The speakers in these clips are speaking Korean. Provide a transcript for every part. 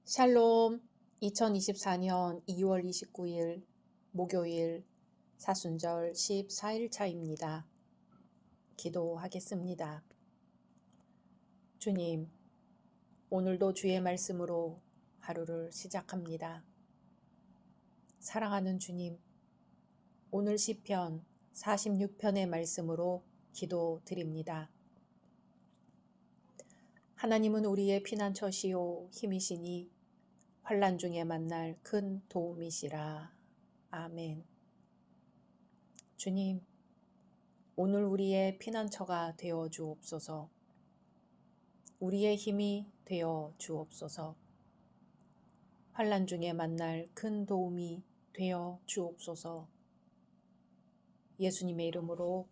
샬롬. 2024년 2월 29일 목요일 사순절 14일차입니다. 기도하겠습니다. 주님, 오늘도 주의 말씀으로 하루를 시작합니다. 사랑하는 주님, 오늘 시편 46편의 말씀으로 기도드립니다. 하나님은 우리의 피난처시요 힘이시니 환난 중에 만날 큰 도움이시라. 아멘. 주님, 오늘 우리의 피난처가 되어 주옵소서. 우리의 힘이 되어 주옵소서. 환난 중에 만날 큰 도움이 되어 주옵소서. 예수님의 이름으로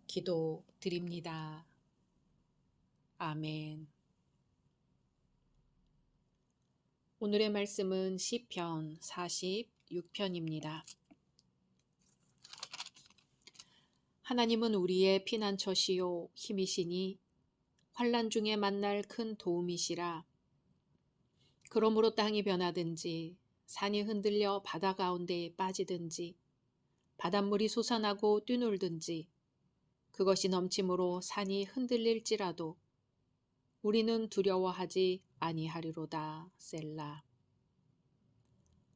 기도드립니다. 아멘. 오늘의 말씀은 시편 46편입니다. 하나님은 우리의 피난처시요 힘이시니 환난 중에 만날 큰 도움이시라. 그러므로 땅이 변하든지 산이 흔들려 바다 가운데에 빠지든지 바닷물이 솟아나고 뛰놀든지 그것이 넘침으로 산이 흔들릴지라도 우리는 두려워하지 아니하리로다. 셀라.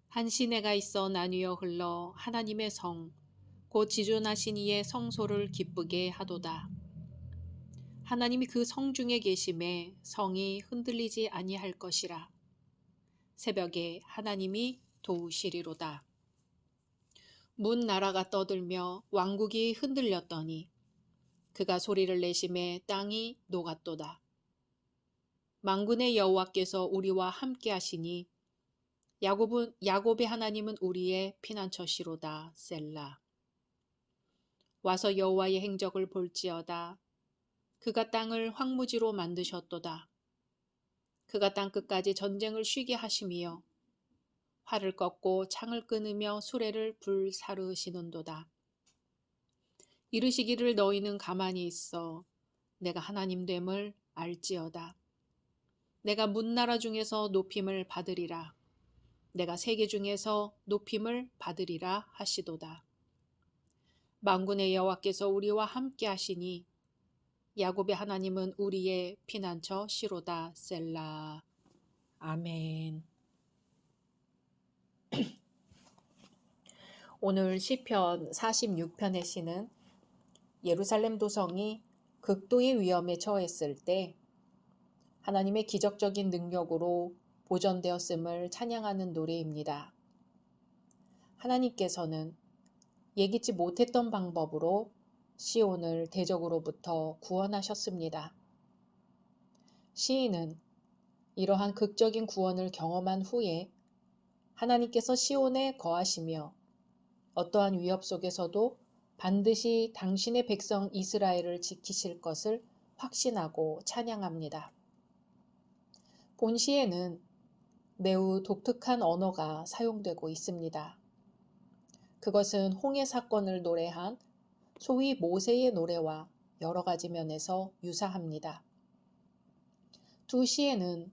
한 시내가 있어 나뉘어 흘러 하나님의 성 곧 지존하신 이의 성소를 기쁘게 하도다. 하나님이 그 성 중에 계심에 성이 흔들리지 아니할 것이라. 새벽에 하나님이 도우시리로다. 문 나라가 떠들며 왕국이 흔들렸더니 그가 소리를 내심에 땅이 녹았도다. 만군의 여호와께서 우리와 함께 하시니 야곱의 하나님은 우리의 피난처시로다. 셀라. 와서 여호와의 행적을 볼지어다. 그가 땅을 황무지로 만드셨도다. 그가 땅끝까지 전쟁을 쉬게 하심이여 활을 꺾고 창을 끊으며 수레를 불사르시는도다. 이르시기를 너희는 가만히 있어 내가 하나님됨을 알지어다. 내가 문나라 중에서 높임을 받으리라. 내가 세계 중에서 높임을 받으리라 하시도다. 만군의 여호와께서 우리와 함께 하시니 야곱의 하나님은 우리의 피난처 시로다. 셀라. 아멘. 오늘 시편 46편의 시는 예루살렘 도성이 극도의 위험에 처했을 때 하나님의 기적적인 능력으로 보전되었음을 찬양하는 노래입니다. 하나님께서는 예기치 못했던 방법으로 시온을 대적으로부터 구원하셨습니다. 시인은 이러한 극적인 구원을 경험한 후에 하나님께서 시온에 거하시며 어떠한 위협 속에서도 반드시 당신의 백성 이스라엘을 지키실 것을 확신하고 찬양합니다. 본시에는 매우 독특한 언어가 사용되고 있습니다. 그것은 홍해 사건을 노래한 소위 모세의 노래와 여러 가지 면에서 유사합니다. 두 시에는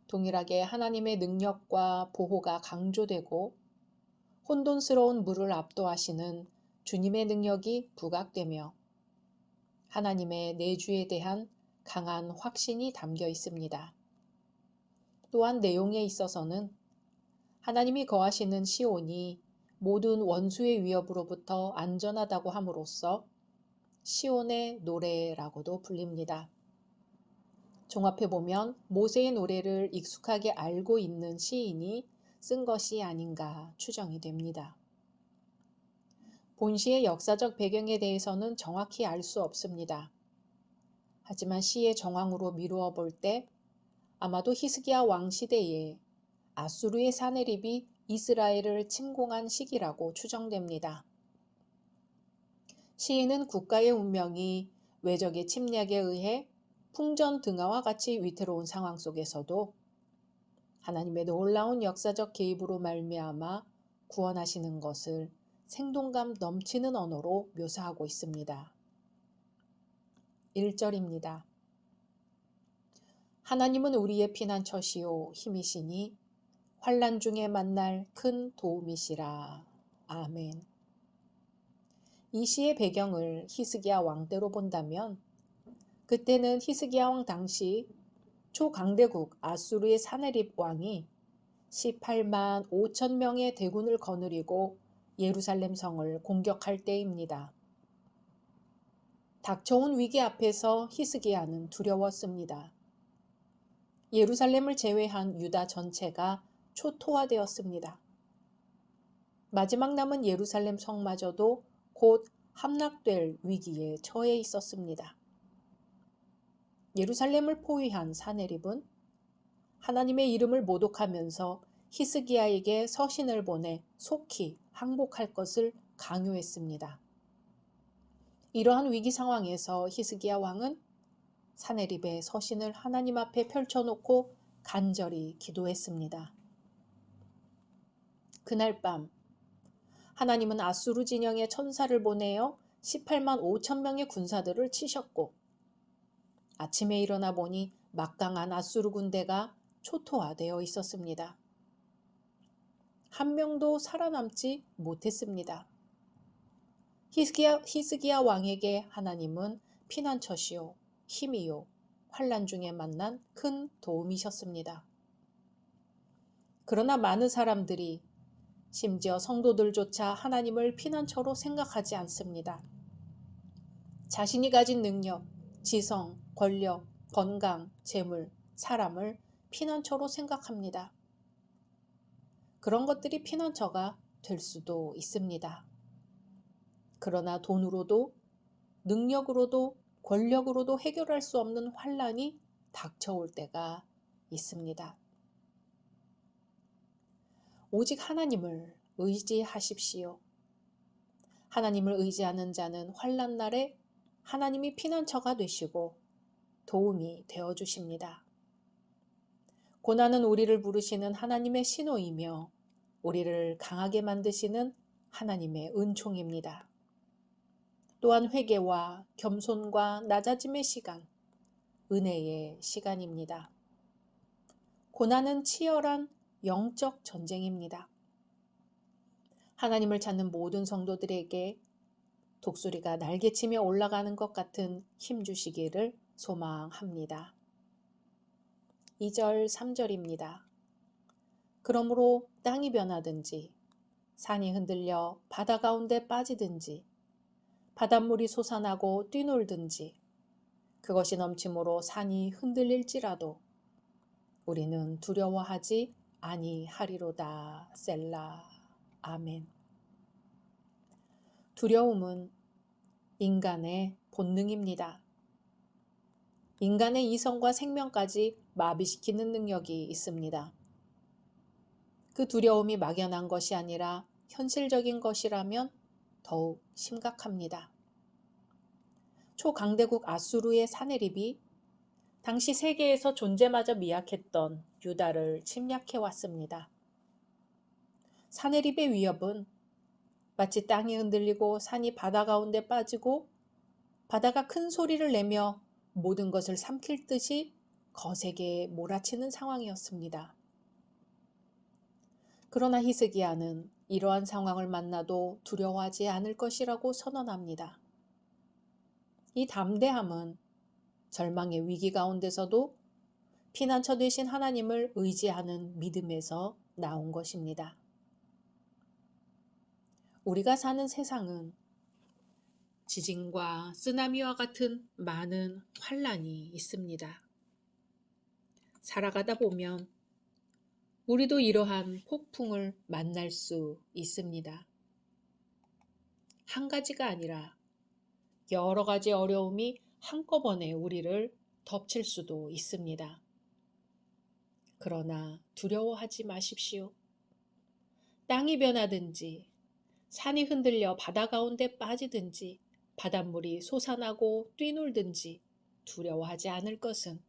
동일하게 하나님의 능력과 보호가 강조되고 혼돈스러운 물을 압도하시는 주님의 능력이 부각되며 하나님의 내주에 대한 강한 확신이 담겨 있습니다. 또한 내용에 있어서는 하나님이 거하시는 시온이 모든 원수의 위협으로부터 안전하다고 함으로써 시온의 노래라고도 불립니다. 종합해보면 모세의 노래를 익숙하게 알고 있는 시인이 쓴 것이 아닌가 추정이 됩니다. 본시의 역사적 배경에 대해서는 정확히 알 수 없습니다. 하지만 시의 정황으로 미루어 볼 때 아마도 히스기야 왕 시대에 아수르의 사네립이 이스라엘을 침공한 시기라고 추정됩니다. 시인은 국가의 운명이 외적의 침략에 의해 풍전등화와 같이 위태로운 상황 속에서도 하나님의 놀라운 역사적 개입으로 말미암아 구원하시는 것을 생동감 넘치는 언어로 묘사하고 있습니다. 1절입니다. 하나님은 우리의 피난처시요 힘이시니 환난 중에 만날 큰 도움이시라. 아멘. 이 시의 배경을 히스기야 왕 때로 본다면 그때는 히스기야 왕 당시 초강대국 아수르의 사네립 왕이 18만 5천 명의 대군을 거느리고 예루살렘 성을 공격할 때입니다. 닥쳐온 위기 앞에서 히스기야는 두려웠습니다. 예루살렘을 제외한 유다 전체가 초토화되었습니다. 마지막 남은 예루살렘 성마저도 곧 함락될 위기에 처해 있었습니다. 예루살렘을 포위한 사네립은 하나님의 이름을 모독하면서 히스기야에게 서신을 보내 속히 항복할 것을 강요했습니다. 이러한 위기 상황에서 히스기야 왕은 사네립의 서신을 하나님 앞에 펼쳐놓고 간절히 기도했습니다. 그날 밤 하나님은 아수르 진영의 천사를 보내어 18만 5천 명의 군사들을 치셨고 아침에 일어나 보니 막강한 아수르 군대가 초토화되어 있었습니다. 한 명도 살아남지 못했습니다. 히스기야 왕에게 하나님은 피난처시요 힘이요 환난 중에 만난 큰 도움이셨습니다. 그러나 많은 사람들이 심지어 성도들조차 하나님을 피난처로 생각하지 않습니다. 자신이 가진 능력, 지성, 권력, 건강, 재물, 사람을 피난처로 생각합니다. 그런 것들이 피난처가 될 수도 있습니다. 그러나 돈으로도 능력으로도 권력으로도 해결할 수 없는 환난이 닥쳐올 때가 있습니다. 오직 하나님을 의지하십시오. 하나님을 의지하는 자는 환난 날에 하나님이 피난처가 되시고 도움이 되어 주십니다. 고난은 우리를 부르시는 하나님의 신호이며 우리를 강하게 만드시는 하나님의 은총입니다. 또한 회개와 겸손과 낮아짐의 시간, 은혜의 시간입니다. 고난은 치열한 영적 전쟁입니다. 하나님을 찾는 모든 성도들에게 독수리가 날개치며 올라가는 것 같은 힘 주시기를 소망합니다. 2절, 3절입니다. 그러므로 땅이 변하든지 산이 흔들려 바다 가운데 빠지든지 바닷물이 솟아나고 뛰놀든지 그것이 넘침으로 산이 흔들릴지라도 우리는 두려워하지 아니하리로다. 셀라. 아멘. 두려움은 인간의 본능입니다. 인간의 이성과 생명까지 마비시키는 능력이 있습니다. 그 두려움이 막연한 것이 아니라 현실적인 것이라면 더욱 심각합니다. 초강대국 아수르의 사네립이 당시 세계에서 존재마저 미약했던 유다를 침략해왔습니다. 사네립의 위협은 마치 땅이 흔들리고 산이 바다 가운데 빠지고 바다가 큰 소리를 내며 모든 것을 삼킬 듯이 거세게 몰아치는 상황이었습니다. 그러나 히스기야는 이러한 상황을 만나도 두려워하지 않을 것이라고 선언합니다. 이 담대함은 절망의 위기 가운데서도 피난처 되신 하나님을 의지하는 믿음에서 나온 것입니다. 우리가 사는 세상은 지진과 쓰나미와 같은 많은 환란이 있습니다. 살아가다 보면 우리도 이러한 폭풍을 만날 수 있습니다. 한 가지가 아니라 여러 가지 어려움이 한꺼번에 우리를 덮칠 수도 있습니다. 그러나 두려워하지 마십시오. 땅이 변하든지 산이 흔들려 바다 가운데 빠지든지 바닷물이 솟아나고 뛰놀든지 두려워하지 않을 것은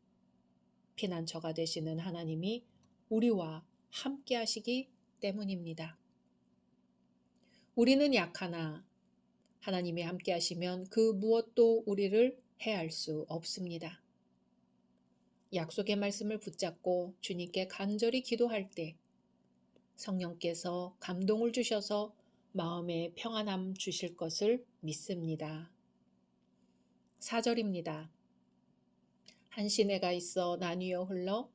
피난처가 되시는 하나님이 우리와 함께 하시기 때문입니다. 우리는 약하나 하나님이 함께 하시면 그 무엇도 우리를 해할 수 없습니다. 약속의 말씀을 붙잡고 주님께 간절히 기도할 때 성령께서 감동을 주셔서 마음에 평안함 주실 것을 믿습니다. 4절입니다. 한 시내가 있어 나뉘어 흘러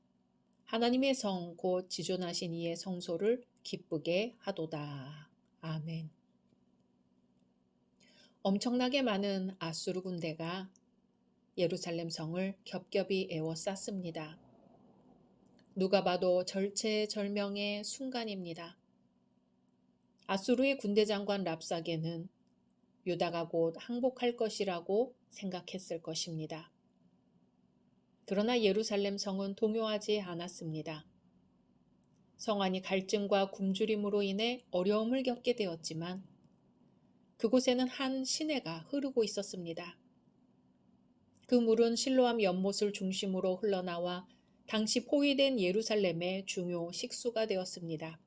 하나님의 성 곧 지존하신 이의 성소를 기쁘게 하도다. 아멘. 엄청나게 많은 아수르 군대가 예루살렘 성을 겹겹이 에워쌌습니다. 누가 봐도 절체절명의 순간입니다. 아수르의 군대 장관 랍사게는 유다가 곧 항복할 것이라고 생각했을 것입니다. 그러나 예루살렘 성은 동요하지 않았습니다. 성 안이 갈증과 굶주림으로 인해 어려움을 겪게 되었지만 그곳에는 한 시내가 흐르고 있었습니다. 그 물은 실로암 연못을 중심으로 흘러나와 당시 포위된 예루살렘의 중요 식수가 되었습니다.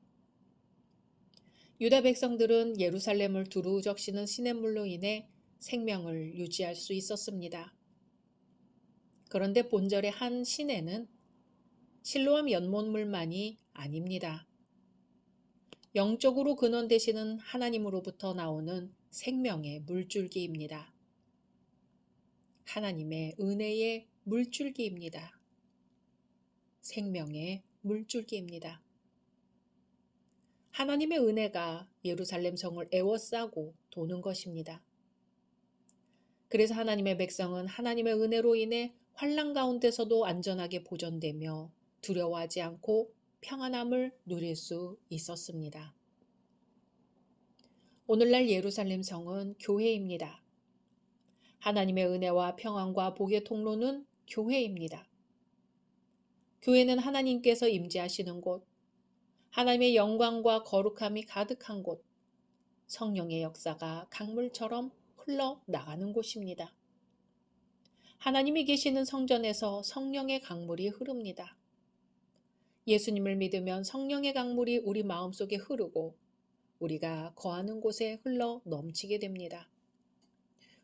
유다 백성들은 예루살렘을 두루 적시는 시냇물로 인해 생명을 유지할 수 있었습니다. 그런데 본절의 한 시내는 실로암 연못물만이 아닙니다. 영적으로 근원 되시는 하나님으로부터 나오는 생명의 물줄기입니다. 하나님의 은혜의 물줄기입니다. 생명의 물줄기입니다. 하나님의 은혜가 예루살렘 성을 에워싸고 도는 것입니다. 그래서 하나님의 백성은 하나님의 은혜로 인해 환난 가운데서도 안전하게 보존되며 두려워하지 않고 평안함을 누릴 수 있었습니다. 오늘날 예루살렘 성은 교회입니다. 하나님의 은혜와 평안과 복의 통로는 교회입니다. 교회는 하나님께서 임재하시는 곳, 하나님의 영광과 거룩함이 가득한 곳, 성령의 역사가 강물처럼 흘러나가는 곳입니다. 하나님이 계시는 성전에서 성령의 강물이 흐릅니다. 예수님을 믿으면 성령의 강물이 우리 마음속에 흐르고 우리가 거하는 곳에 흘러 넘치게 됩니다.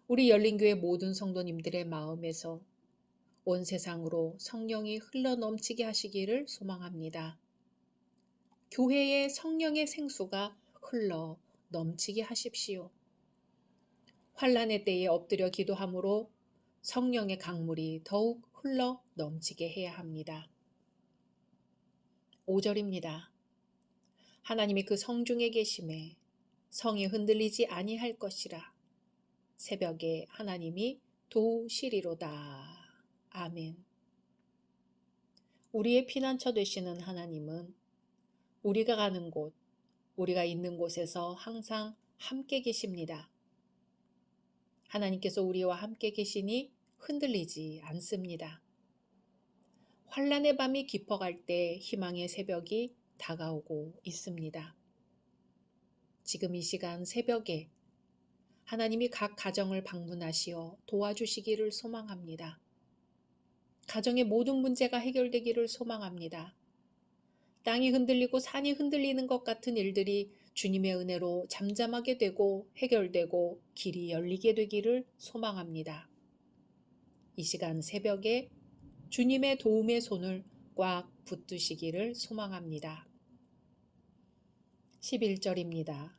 우리 열린교회 모든 성도님들의 마음에서 온 세상으로 성령이 흘러 넘치게 하시기를 소망합니다. 교회의 성령의 생수가 흘러 넘치게 하십시오. 환난의 때에 엎드려 기도함으로 성령의 강물이 더욱 흘러 넘치게 해야 합니다. 5절입니다. 하나님이 그 성중에 계심에 성이 흔들리지 아니할 것이라. 새벽에 하나님이 도우시리로다. 아멘. 우리의 피난처 되시는 하나님은 우리가 가는 곳, 우리가 있는 곳에서 항상 함께 계십니다. 하나님께서 우리와 함께 계시니 흔들리지 않습니다. 환난의 밤이 깊어갈 때 희망의 새벽이 다가오고 있습니다. 지금 이 시간 새벽에 하나님이 각 가정을 방문하시어 도와주시기를 소망합니다. 가정의 모든 문제가 해결되기를 소망합니다. 땅이 흔들리고 산이 흔들리는 것 같은 일들이 주님의 은혜로 잠잠하게 되고 해결되고 길이 열리게 되기를 소망합니다. 이 시간 새벽에 주님의 도움의 손을 꽉 붙드시기를 소망합니다. 11절입니다.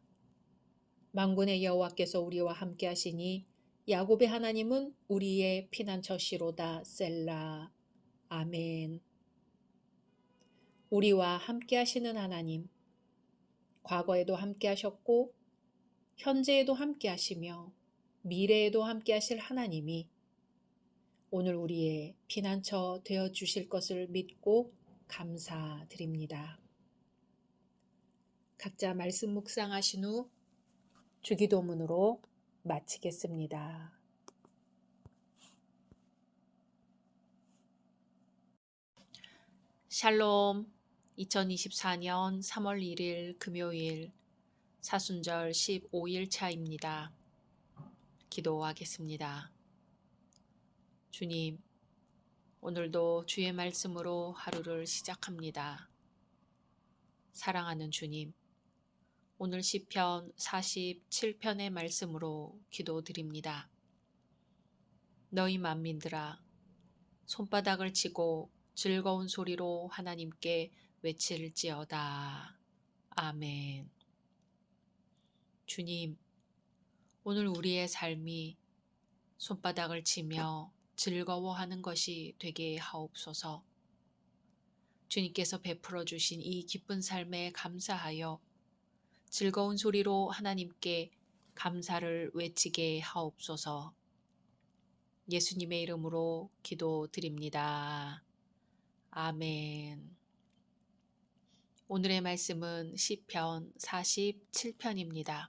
만군의 여호와께서 우리와 함께 하시니 야곱의 하나님은 우리의 피난처시로다. 셀라. 아멘. 우리와 함께 하시는 하나님, 과거에도 함께 하셨고 현재에도 함께 하시며 미래에도 함께 하실 하나님이 오늘 우리의 피난처 되어 주실 것을 믿고 감사드립니다. 각자 말씀 묵상하신 후 주기도문으로 마치겠습니다. 샬롬. 2024년 3월 1일 금요일 사순절 15일 차입니다. 기도하겠습니다. 주님, 오늘도 주의 말씀으로 하루를 시작합니다. 사랑하는 주님, 오늘 시편 47편의 말씀으로 기도드립니다. 너희 만민들아, 손바닥을 치고 즐거운 소리로 하나님께 외칠지어다. 아멘. 주님, 오늘 우리의 삶이 손바닥을 치며 즐거워하는 것이 되게 하옵소서. 주님께서 베풀어 주신 이 기쁜 삶에 감사하여 즐거운 소리로 하나님께 감사를 외치게 하옵소서. 예수님의 이름으로 기도드립니다. 아멘. 오늘의 말씀은 시편 47편입니다.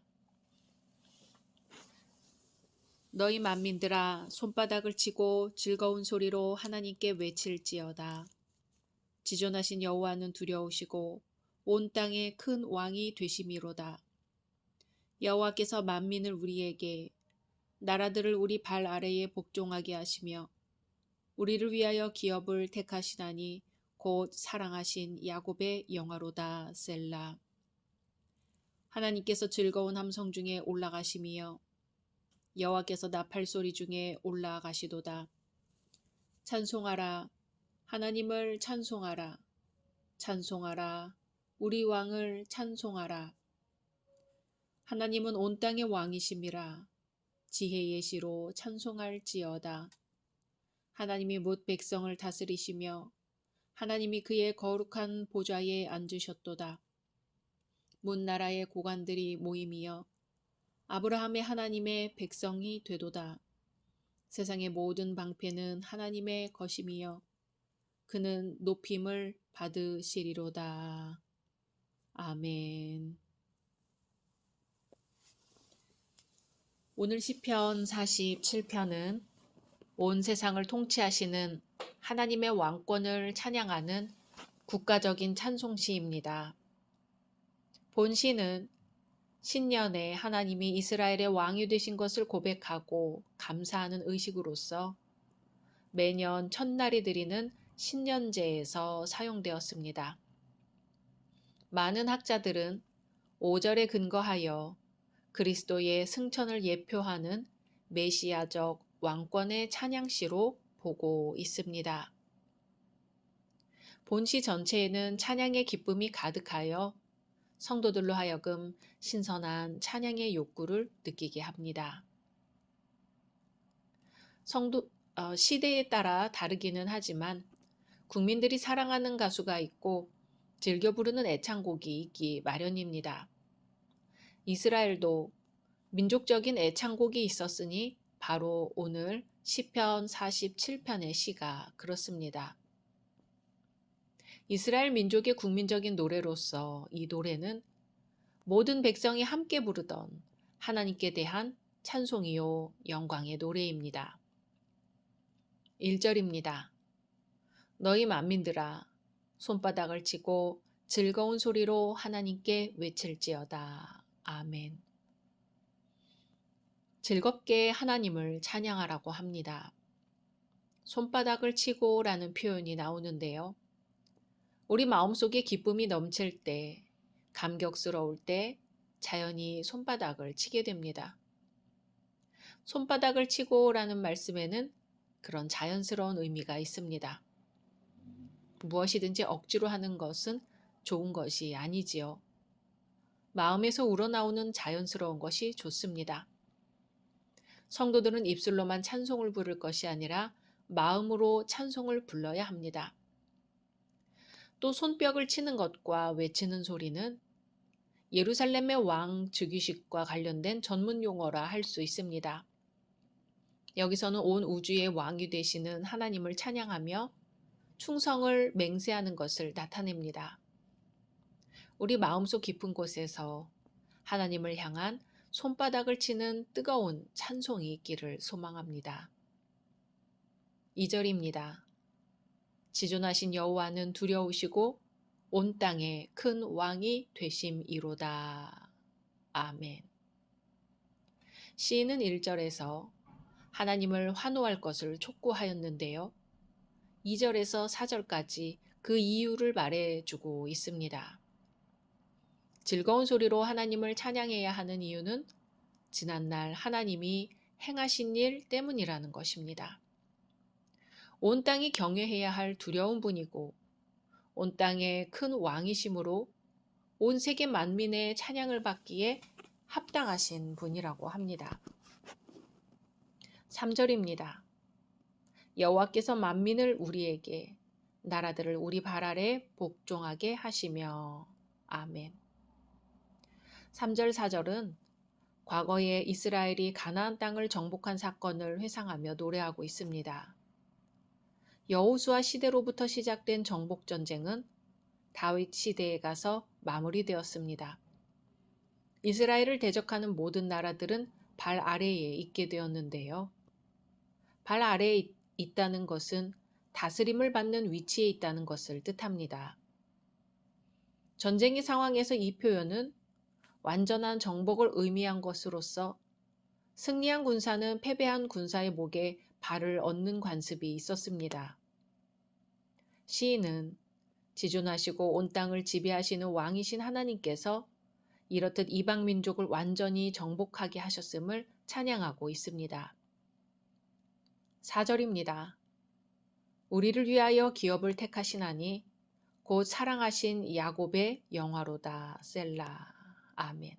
너희 만민들아 손바닥을 치고 즐거운 소리로 하나님께 외칠지어다. 지존하신 여호와는 두려우시고 온 땅의 큰 왕이 되심이로다. 여호와께서 만민을 우리에게 나라들을 우리 발 아래에 복종하게 하시며 우리를 위하여 기업을 택하시나니 곧 사랑하신 야곱의 영화로다. 셀라. 하나님께서 즐거운 함성 중에 올라가심이여 여호와께서 나팔 소리 중에 올라가시도다. 찬송하라. 하나님을 찬송하라. 찬송하라. 우리 왕을 찬송하라. 하나님은 온 땅의 왕이심이라. 지혜의 시로 찬송할지어다. 하나님이 못 백성을 다스리시며 하나님이 그의 거룩한 보좌에 앉으셨도다. 문나라의 고관들이 모임이여 아브라함의 하나님의 백성이 되도다. 세상의 모든 방패는 하나님의 것임이여 그는 높임을 받으시리로다. 아멘. 오늘 시편 47편은 온 세상을 통치하시는 하나님의 왕권을 찬양하는 국가적인 찬송시입니다. 본 시는 신년에 하나님이 이스라엘의 왕이 되신 것을 고백하고 감사하는 의식으로서 매년 첫날이 드리는 신년제에서 사용되었습니다. 많은 학자들은 5절에 근거하여 그리스도의 승천을 예표하는 메시아적 왕권의 찬양시로 보고 있습니다. 본시 전체에는 찬양의 기쁨이 가득하여 성도들로 하여금 신선한 찬양의 욕구를 느끼게 합니다. 시대에 따라 다르기는 하지만 국민들이 사랑하는 가수가 있고 즐겨 부르는 애창곡이 있기 마련입니다. 이스라엘도 민족적인 애창곡이 있었으니 바로 오늘 시편 47편의 시가 그렇습니다. 이스라엘 민족의 국민적인 노래로서 이 노래는 모든 백성이 함께 부르던 하나님께 대한 찬송이요 영광의 노래입니다. 1절입니다. 너희 만민들아 손바닥을 치고 즐거운 소리로 하나님께 외칠지어다. 아멘. 즐겁게 하나님을 찬양하라고 합니다. 손바닥을 치고라는 표현이 나오는데요. 우리 마음속에 기쁨이 넘칠 때, 감격스러울 때 자연히 손바닥을 치게 됩니다. 손바닥을 치고라는 말씀에는 그런 자연스러운 의미가 있습니다. 무엇이든지 억지로 하는 것은 좋은 것이 아니지요. 마음에서 우러나오는 자연스러운 것이 좋습니다. 성도들은 입술로만 찬송을 부를 것이 아니라 마음으로 찬송을 불러야 합니다. 또 손뼉을 치는 것과 외치는 소리는 예루살렘의 왕 즉위식과 관련된 전문 용어라 할 수 있습니다. 여기서는 온 우주의 왕이 되시는 하나님을 찬양하며 충성을 맹세하는 것을 나타냅니다. 우리 마음속 깊은 곳에서 하나님을 향한 손바닥을 치는 뜨거운 찬송이 있기를 소망합니다. 2절입니다. 지존하신 여호와는 두려우시고 온 땅에 큰 왕이 되심이로다. 아멘. 시인은 1절에서 하나님을 환호할 것을 촉구하였는데요. 2절에서 4절까지 그 이유를 말해주고 있습니다. 즐거운 소리로 하나님을 찬양해야 하는 이유는 지난날 하나님이 행하신 일 때문이라는 것입니다. 온 땅이 경외해야 할 두려운 분이고 온 땅의 큰 왕이심으로 온 세계 만민의 찬양을 받기에 합당하신 분이라고 합니다. 3절입니다. 여호와께서 만민을 우리에게, 나라들을 우리 발 아래 복종하게 하시며. 아멘. 3절 4절은 과거에 이스라엘이 가나안 땅을 정복한 사건을 회상하며 노래하고 있습니다. 여호수아 시대로부터 시작된 정복 전쟁은 다윗 시대에 가서 마무리되었습니다. 이스라엘을 대적하는 모든 나라들은 발 아래에 있게 되었는데요. 발 아래에 있다는 것은 다스림을 받는 위치에 있다는 것을 뜻합니다. 전쟁의 상황에서 이 표현은 완전한 정복을 의미한 것으로서 승리한 군사는 패배한 군사의 목에 발을 얹는 관습이 있었습니다. 시인은 지존하시고 온 땅을 지배하시는 왕이신 하나님께서 이렇듯 이방 민족을 완전히 정복하게 하셨음을 찬양하고 있습니다. 4절입니다. 우리를 위하여 기업을 택하시나니 곧 사랑하신 야곱의 영화로다. 셀라. 아멘.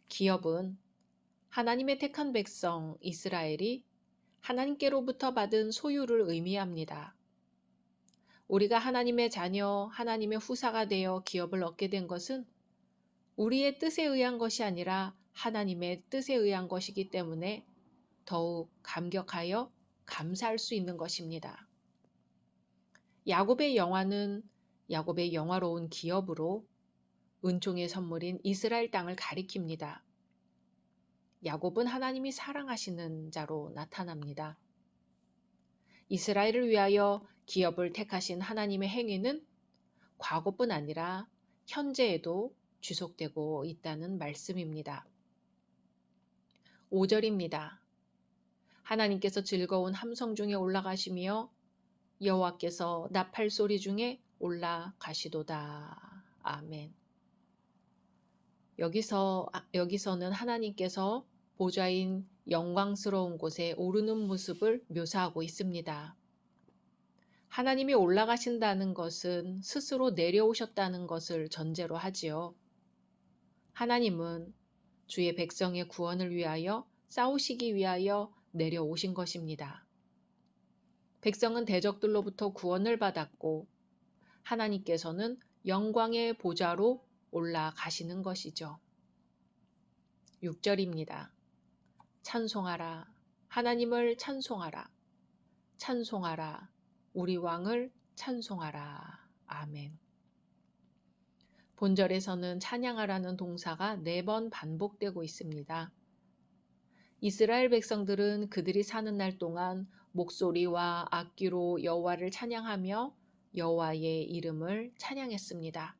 기업은 하나님의 택한 백성 이스라엘이 하나님께로부터 받은 소유를 의미합니다. 우리가 하나님의 자녀, 하나님의 후사가 되어 기업을 얻게 된 것은 우리의 뜻에 의한 것이 아니라 하나님의 뜻에 의한 것이기 때문에 더욱 감격하여 감사할 수 있는 것입니다. 야곱의 영화는 야곱의 영화로운 기업으로 은총의 선물인 이스라엘 땅을 가리킵니다. 야곱은 하나님이 사랑하시는 자로 나타납니다. 이스라엘을 위하여 기업을 택하신 하나님의 행위는 과거뿐 아니라 현재에도 지속되고 있다는 말씀입니다. 5절입니다. 하나님께서 즐거운 함성 중에 올라가시며 여호와께서 나팔 소리 중에 올라가시도다. 아멘. 여기서는 하나님께서 보좌인 영광스러운 곳에 오르는 모습을 묘사하고 있습니다. 하나님이 올라가신다는 것은 스스로 내려오셨다는 것을 전제로 하지요. 하나님은 주의 백성의 구원을 위하여 싸우시기 위하여 내려오신 것입니다. 백성은 대적들로부터 구원을 받았고 하나님께서는 영광의 보좌로 올라가시는 것이죠. 6절입니다. 찬송하라. 하나님을 찬송하라. 찬송하라. 우리 왕을 찬송하라. 아멘. 본절에서는 찬양하라는 동사가 4번 반복되고 있습니다. 이스라엘 백성들은 그들이 사는 날 동안 목소리와 악기로 여호와를 찬양하며 여호와의 이름을 찬양했습니다.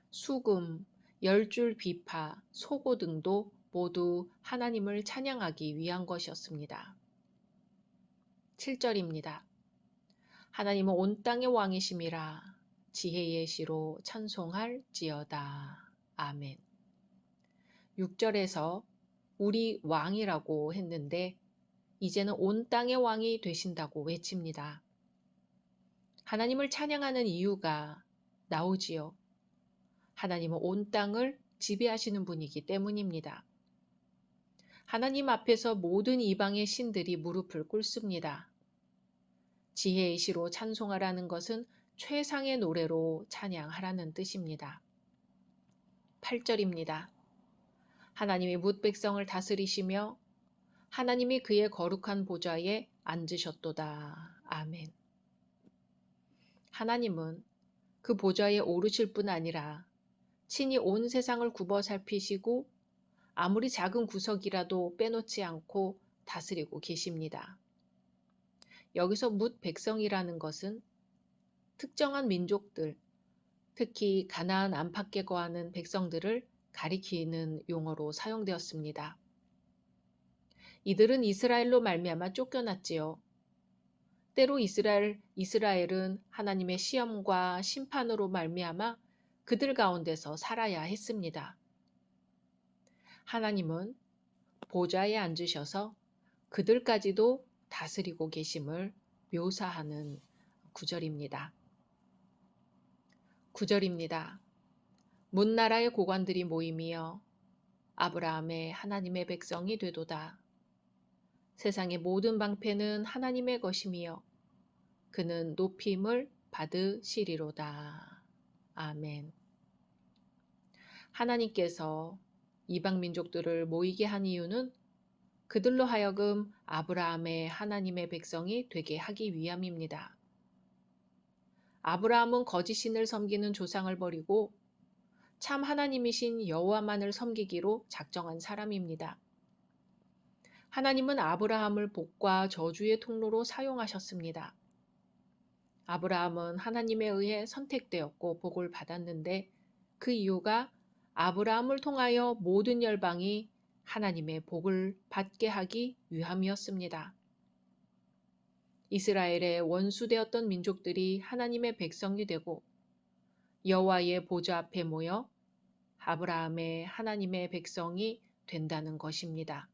수금, 10줄 비파, 소고 등도 모두 하나님을 찬양하기 위한 것이었습니다. 7절입니다. 하나님은 온 땅의 왕이심이라 지혜의 시로 찬송할지어다. 아멘. 6절에서 우리 왕이라고 했는데 이제는 온 땅의 왕이 되신다고 외칩니다. 하나님을 찬양하는 이유가 나오지요. 하나님은 온 땅을 지배하시는 분이기 때문입니다. 하나님 앞에서 모든 이방의 신들이 무릎을 꿇습니다. 지혜의 시로 찬송하라는 것은 최상의 노래로 찬양하라는 뜻입니다. 8절입니다. 하나님이 뭇 백성을 다스리시며 하나님이 그의 거룩한 보좌에 앉으셨도다. 아멘. 하나님은 그 보좌에 오르실 뿐 아니라 친히 온 세상을 굽어 살피시고 아무리 작은 구석이라도 빼놓지 않고 다스리고 계십니다. 여기서 뭇 백성이라는 것은 특정한 민족들, 특히 가나안 안팎에 거하는 백성들을 가리키는 용어로 사용되었습니다. 이들은 이스라엘로 말미암아 쫓겨났지요. 때로 이스라엘은 하나님의 시험과 심판으로 말미암아 그들 가운데서 살아야 했습니다. 하나님은 보좌에 앉으셔서 그들까지도 다스리고 계심을 묘사하는 구절입니다. 9절입니다. 문나라의 고관들이 모임이여 아브라함의 하나님의 백성이 되도다. 세상의 모든 방패는 하나님의 것임이여 그는 높임을 받으시리로다. 아멘. 하나님께서 이방 민족들을 모이게 한 이유는 그들로 하여금 아브라함의 하나님의 백성이 되게 하기 위함입니다. 아브라함은 거짓 신을 섬기는 조상을 버리고 참 하나님이신 여호와만을 섬기기로 작정한 사람입니다. 하나님은 아브라함을 복과 저주의 통로로 사용하셨습니다. 아브라함은 하나님에 의해 선택되었고 복을 받았는데 그 이유가 아브라함을 통하여 모든 열방이 하나님의 복을 받게 하기 위함이었습니다. 이스라엘의 원수되었던 민족들이 하나님의 백성이 되고 여호와의 보좌 앞에 모여 아브라함의 하나님의 백성이 된다는 것입니다.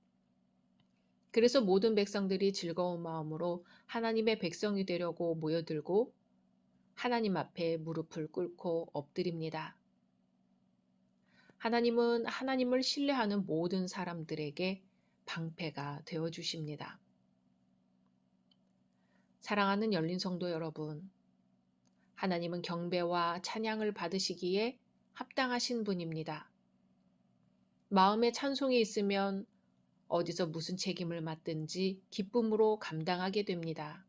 그래서 모든 백성들이 즐거운 마음으로 하나님의 백성이 되려고 모여들고 하나님 앞에 무릎을 꿇고 엎드립니다. 하나님은 하나님을 신뢰하는 모든 사람들에게 방패가 되어 주십니다. 사랑하는 열린 성도 여러분, 하나님은 경배와 찬양을 받으시기에 합당하신 분입니다. 마음에 찬송이 있으면 어디서 무슨 책임을 맡든지 기쁨으로 감당하게 됩니다.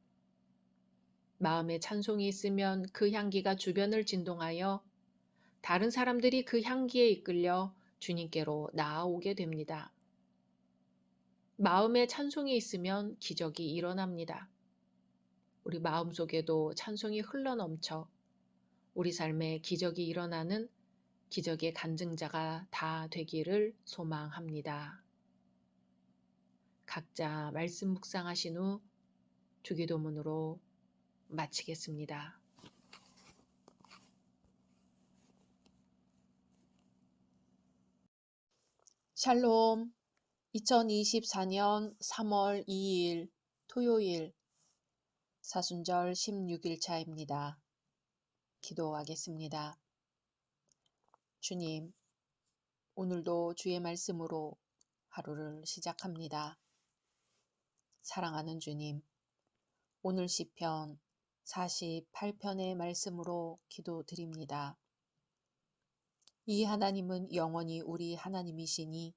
마음에 찬송이 있으면 그 향기가 주변을 진동하여 다른 사람들이 그 향기에 이끌려 주님께로 나아오게 됩니다. 마음에 찬송이 있으면 기적이 일어납니다. 우리 마음속에도 찬송이 흘러넘쳐 우리 삶에 기적이 일어나는 기적의 간증자가 다 되기를 소망합니다. 각자 말씀 묵상하신 후 주기도문으로 마치겠습니다. 샬롬. 2024년 3월 2일 토요일 사순절 16일차입니다. 기도하겠습니다. 주님, 오늘도 주의 말씀으로 하루를 시작합니다. 사랑하는 주님, 오늘 시편 48편의 말씀으로 기도드립니다. 이 하나님은 영원히 우리 하나님이시니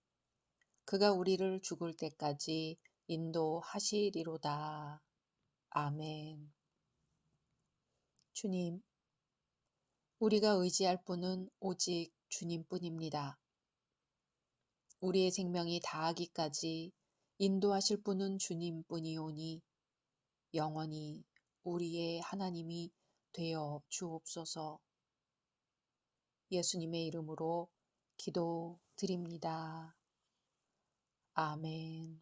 그가 우리를 죽을 때까지 인도하시리로다. 아멘. 주님, 우리가 의지할 분은 오직 주님뿐입니다. 우리의 생명이 다하기까지 인도하실 분은 주님뿐이오니 영원히 우리의 하나님이 되어 주옵소서. 예수님의 이름으로 기도드립니다. 아멘.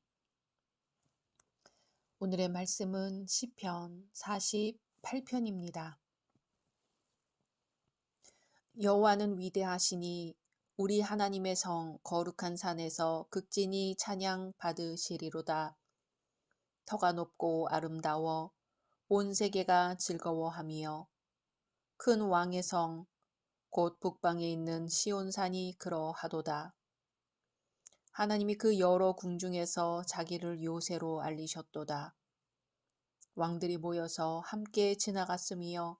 오늘의 말씀은 시편 48편입니다. 여호와는 위대하시니 우리 하나님의 성 거룩한 산에서 극진히 찬양 받으시리로다. 터가 높고 아름다워 온 세계가 즐거워하며 큰 왕의 성 곧 북방에 있는 시온산이 그러하도다. 하나님이 그 여러 궁중에서 자기를 요새로 알리셨도다. 왕들이 모여서 함께 지나갔으며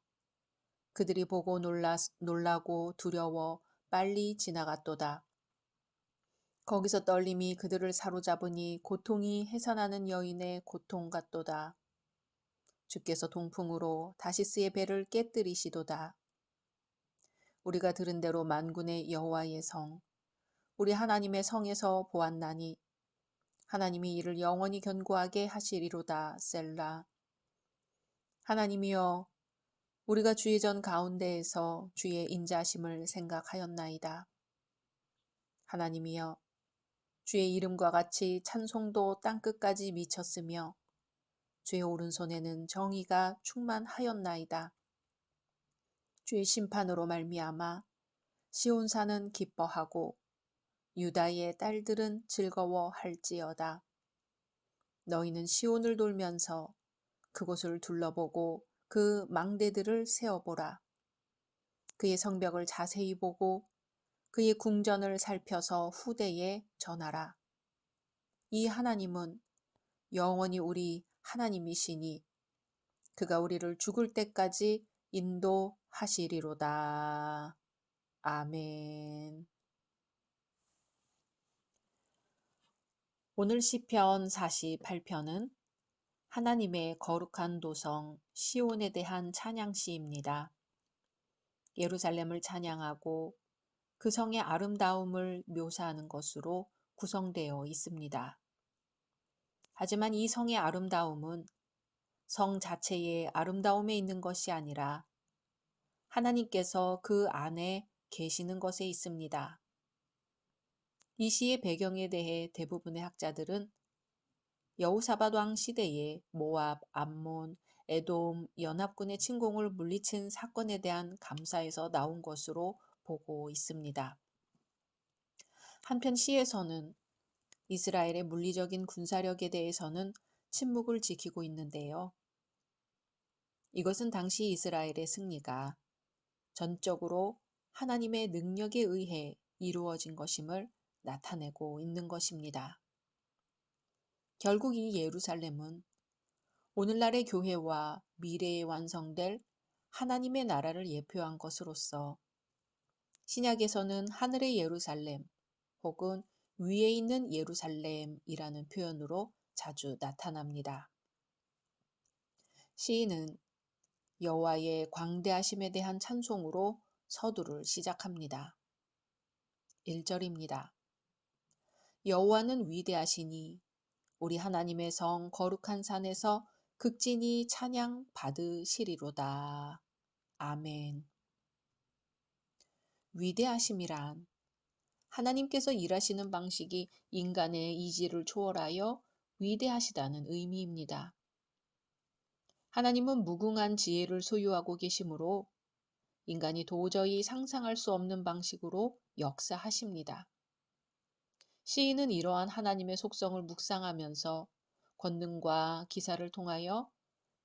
그들이 보고 놀라고 두려워 빨리 지나갔도다. 거기서 떨림이 그들을 사로잡으니 고통이 해산하는 여인의 고통 같도다. 주께서 동풍으로 다시스의 배를 깨뜨리시도다. 우리가 들은 대로 만군의 여호와의 성, 우리 하나님의 성에서 보았나니 하나님이 이를 영원히 견고하게 하시리로다. 셀라. 하나님이여, 우리가 주의 전 가운데에서 주의 인자심을 생각하였나이다. 하나님이여, 주의 이름과 같이 찬송도 땅끝까지 미쳤으며 주의 오른손에는 정의가 충만하였나이다. 주의 심판으로 말미암아 시온산은 기뻐하고 유다의 딸들은 즐거워할지어다. 너희는 시온을 돌면서 그곳을 둘러보고 그 망대들을 세어보라. 그의 성벽을 자세히 보고 그의 궁전을 살펴서 후대에 전하라. 이 하나님은 영원히 우리 하나님이시니 그가 우리를 죽을 때까지 인도하시리로다. 아멘. 오늘 시편 48편은 하나님의 거룩한 도성 시온에 대한 찬양시입니다. 예루살렘을 찬양하고 그 성의 아름다움을 묘사하는 것으로 구성되어 있습니다. 하지만 이 성의 아름다움은 성 자체의 아름다움에 있는 것이 아니라 하나님께서 그 안에 계시는 것에 있습니다. 이 시의 배경에 대해 대부분의 학자들은 여호사밧 왕 시대에 모압, 암몬, 에돔 연합군의 침공을 물리친 사건에 대한 감사에서 나온 것으로 보고 있습니다. 한편 시에서는 이스라엘의 물리적인 군사력에 대해서는 침묵을 지키고 있는데요. 이것은 당시 이스라엘의 승리가 전적으로 하나님의 능력에 의해 이루어진 것임을 나타내고 있는 것입니다. 결국 이 예루살렘은 오늘날의 교회와 미래에 완성될 하나님의 나라를 예표한 것으로서 신약에서는 하늘의 예루살렘 혹은 위에 있는 예루살렘이라는 표현으로 자주 나타납니다. 시인은 여호와의 광대하심에 대한 찬송으로 서두를 시작합니다. 1절입니다. 여호와는 위대하시니 우리 하나님의 성 거룩한 산에서 극진히 찬양 받으시리로다. 아멘. 위대하심이란 하나님께서 일하시는 방식이 인간의 이지를 초월하여 위대하시다는 의미입니다. 하나님은 무궁한 지혜를 소유하고 계시므로 인간이 도저히 상상할 수 없는 방식으로 역사하십니다. 시인은 이러한 하나님의 속성을 묵상하면서 권능과 기사를 통하여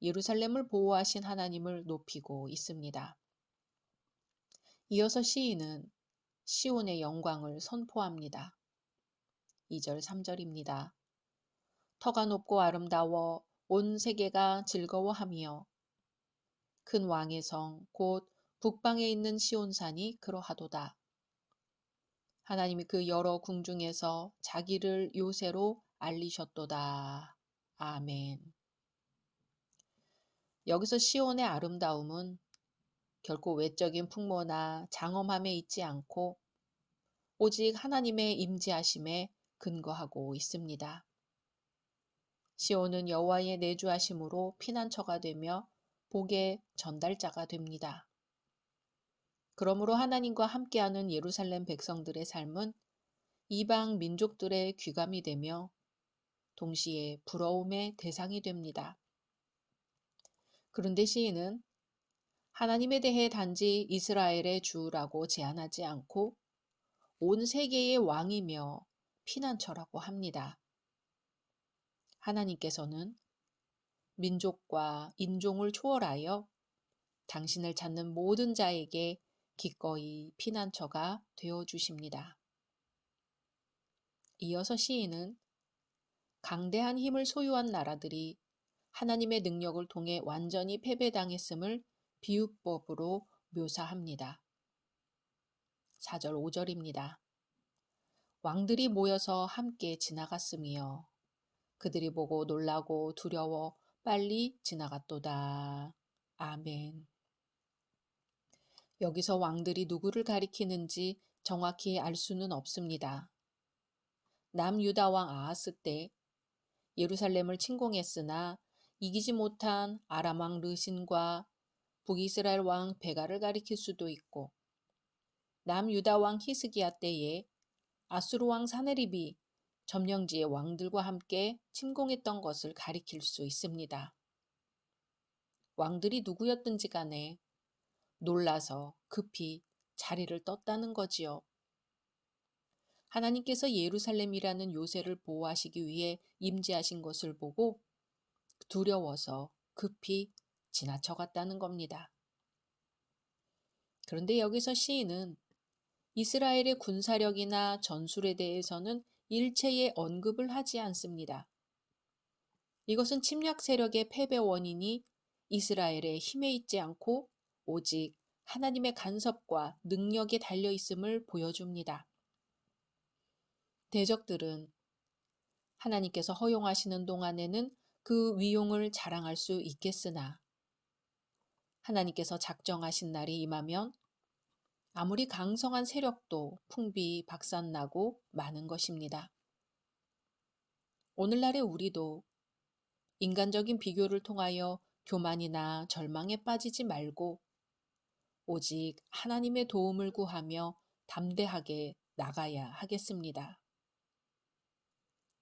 예루살렘을 보호하신 하나님을 높이고 있습니다. 이어서 시인은 시온의 영광을 선포합니다. 2절, 3절입니다. 터가 높고 아름다워 온 세계가 즐거워하며 큰 왕의 성 곧 북방에 있는 시온산이 그러하도다. 하나님이 그 여러 궁중에서 자기를 요새로 알리셨도다. 아멘. 여기서 시온의 아름다움은 결코 외적인 풍모나 장엄함에 있지 않고 오직 하나님의 임재하심에 근거하고 있습니다. 시온은 여호와의 내주하심으로 피난처가 되며 복의 전달자가 됩니다. 그러므로 하나님과 함께하는 예루살렘 백성들의 삶은 이방 민족들의 귀감이 되며 동시에 부러움의 대상이 됩니다. 그런데 시인은 하나님에 대해 단지 이스라엘의 주라고 제한하지 않고 온 세계의 왕이며 피난처라고 합니다. 하나님께서는 민족과 인종을 초월하여 당신을 찾는 모든 자에게 기꺼이 피난처가 되어 주십니다. 이어서 시인은 강대한 힘을 소유한 나라들이 하나님의 능력을 통해 완전히 패배당했음을 비유법으로 묘사합니다. 4절, 5절입니다. 왕들이 모여서 함께 지나갔으며 그들이 보고 놀라고 두려워 빨리 지나갔도다. 아멘. 여기서 왕들이 누구를 가리키는지 정확히 알 수는 없습니다. 남유다 왕 아하스 때 예루살렘을 침공했으나 이기지 못한 아람 왕 르신과 북이스라엘 왕 베가를 가리킬 수도 있고 남유다 왕 히스기야 때에 아수르 왕 사네립이 점령지의 왕들과 함께 침공했던 것을 가리킬 수 있습니다. 왕들이 누구였든지 간에 놀라서 급히 자리를 떴다는 거지요. 하나님께서 예루살렘이라는 요새를 보호하시기 위해 임재하신 것을 보고 두려워서 급히 지나쳐갔다는 겁니다. 그런데 여기서 시인은 이스라엘의 군사력이나 전술에 대해서는 일체의 언급을 하지 않습니다. 이것은 침략 세력의 패배 원인이 이스라엘의 힘에 있지 않고 오직 하나님의 간섭과 능력에 달려 있음을 보여줍니다. 대적들은 하나님께서 허용하시는 동안에는 그 위용을 자랑할 수 있겠으나 하나님께서 작정하신 날이 임하면 아무리 강성한 세력도 풍비박산나고 마는 것입니다. 오늘날의 우리도 인간적인 비교를 통하여 교만이나 절망에 빠지지 말고 오직 하나님의 도움을 구하며 담대하게 나가야 하겠습니다.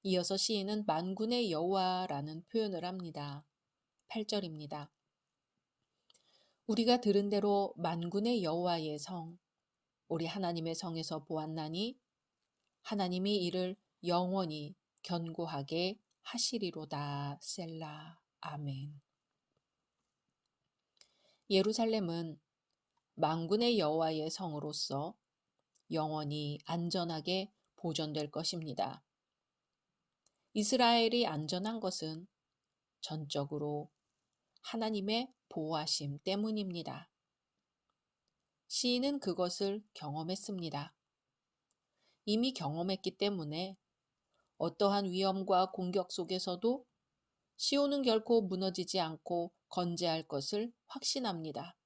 이어서 시인은 만군의 여호와라는 표현을 합니다. 8절입니다. 우리가 들은 대로 만군의 여호와의 성, 우리 하나님의 성에서 보았나니 하나님이 이를 영원히 견고하게 하시리로다. 셀라. 아멘. 예루살렘은 만군의 여호와의 성으로서 영원히 안전하게 보존될 것입니다. 이스라엘이 안전한 것은 전적으로 하나님의 보호하심 때문입니다. 시인은 그것을 경험했습니다. 이미 경험했기 때문에 어떠한 위험과 공격 속에서도 시온은 결코 무너지지 않고 건재할 것을 확신합니다.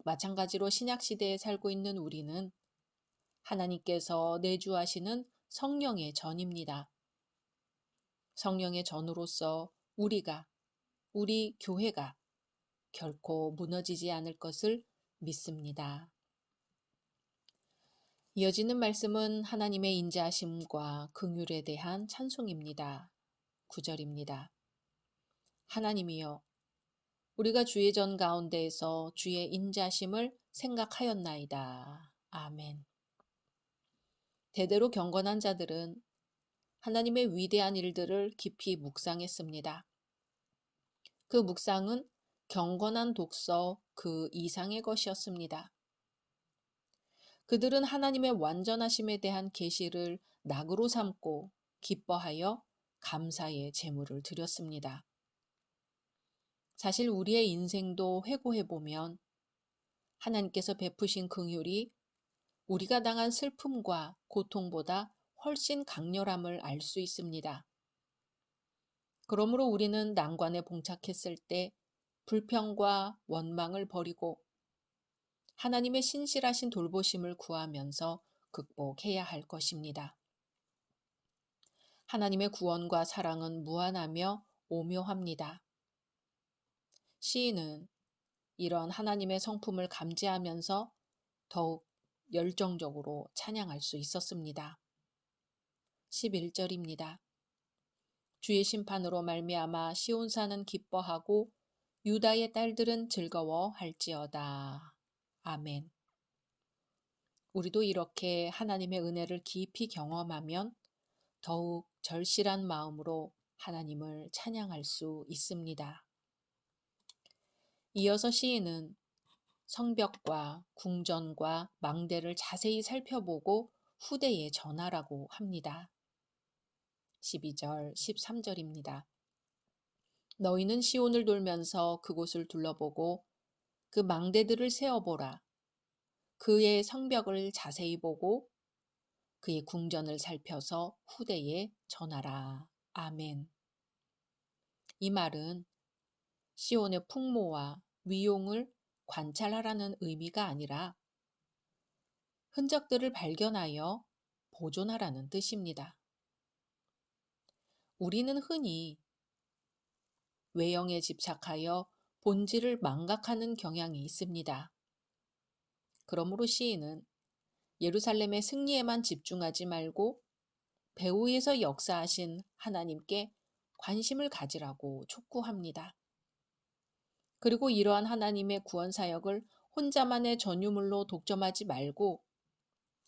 마찬가지로 신약시대에 살고 있는 우리는 하나님께서 내주하시는 성령의 전입니다. 성령의 전으로서 우리 교회가 결코 무너지지 않을 것을 믿습니다. 이어지는 말씀은 하나님의 인자하심과 긍휼에 대한 찬송입니다. 9절입니다. 하나님이여, 우리가 주의 전 가운데에서 주의 인자심을 생각하였나이다. 아멘. 대대로 경건한 자들은 하나님의 위대한 일들을 깊이 묵상했습니다. 그 묵상은 경건한 독서 그 이상의 것이었습니다. 그들은 하나님의 완전하심에 대한 계시를 낙으로 삼고 기뻐하여 감사의 제물을 드렸습니다. 사실 우리의 인생도 회고해보면 하나님께서 베푸신 긍휼이 우리가 당한 슬픔과 고통보다 훨씬 강렬함을 알 수 있습니다. 그러므로 우리는 난관에 봉착했을 때 불평과 원망을 버리고 하나님의 신실하신 돌보심을 구하면서 극복해야 할 것입니다. 하나님의 구원과 사랑은 무한하며 오묘합니다. 시인은 이런 하나님의 성품을 감지하면서 더욱 열정적으로 찬양할 수 있었습니다. 11절입니다. 주의 심판으로 말미암아 시온산은 기뻐하고 유다의 딸들은 즐거워할지어다. 아멘. 우리도 이렇게 하나님의 은혜를 깊이 경험하면 더욱 절실한 마음으로 하나님을 찬양할 수 있습니다. 이어서 시인은 성벽과 궁전과 망대를 자세히 살펴보고 후대에 전하라고 합니다. 12절, 13절입니다. 너희는 시온을 돌면서 그곳을 둘러보고 그 망대들을 세어보라. 그의 성벽을 자세히 보고 그의 궁전을 살펴서 후대에 전하라. 아멘. 이 말은 시온의 풍모와 위용을 관찰하라는 의미가 아니라 흔적들을 발견하여 보존하라는 뜻입니다. 우리는 흔히 외형에 집착하여 본질을 망각하는 경향이 있습니다. 그러므로 시인은 예루살렘의 승리에만 집중하지 말고 배후에서 역사하신 하나님께 관심을 가지라고 촉구합니다. 그리고 이러한 하나님의 구원 사역을 혼자만의 전유물로 독점하지 말고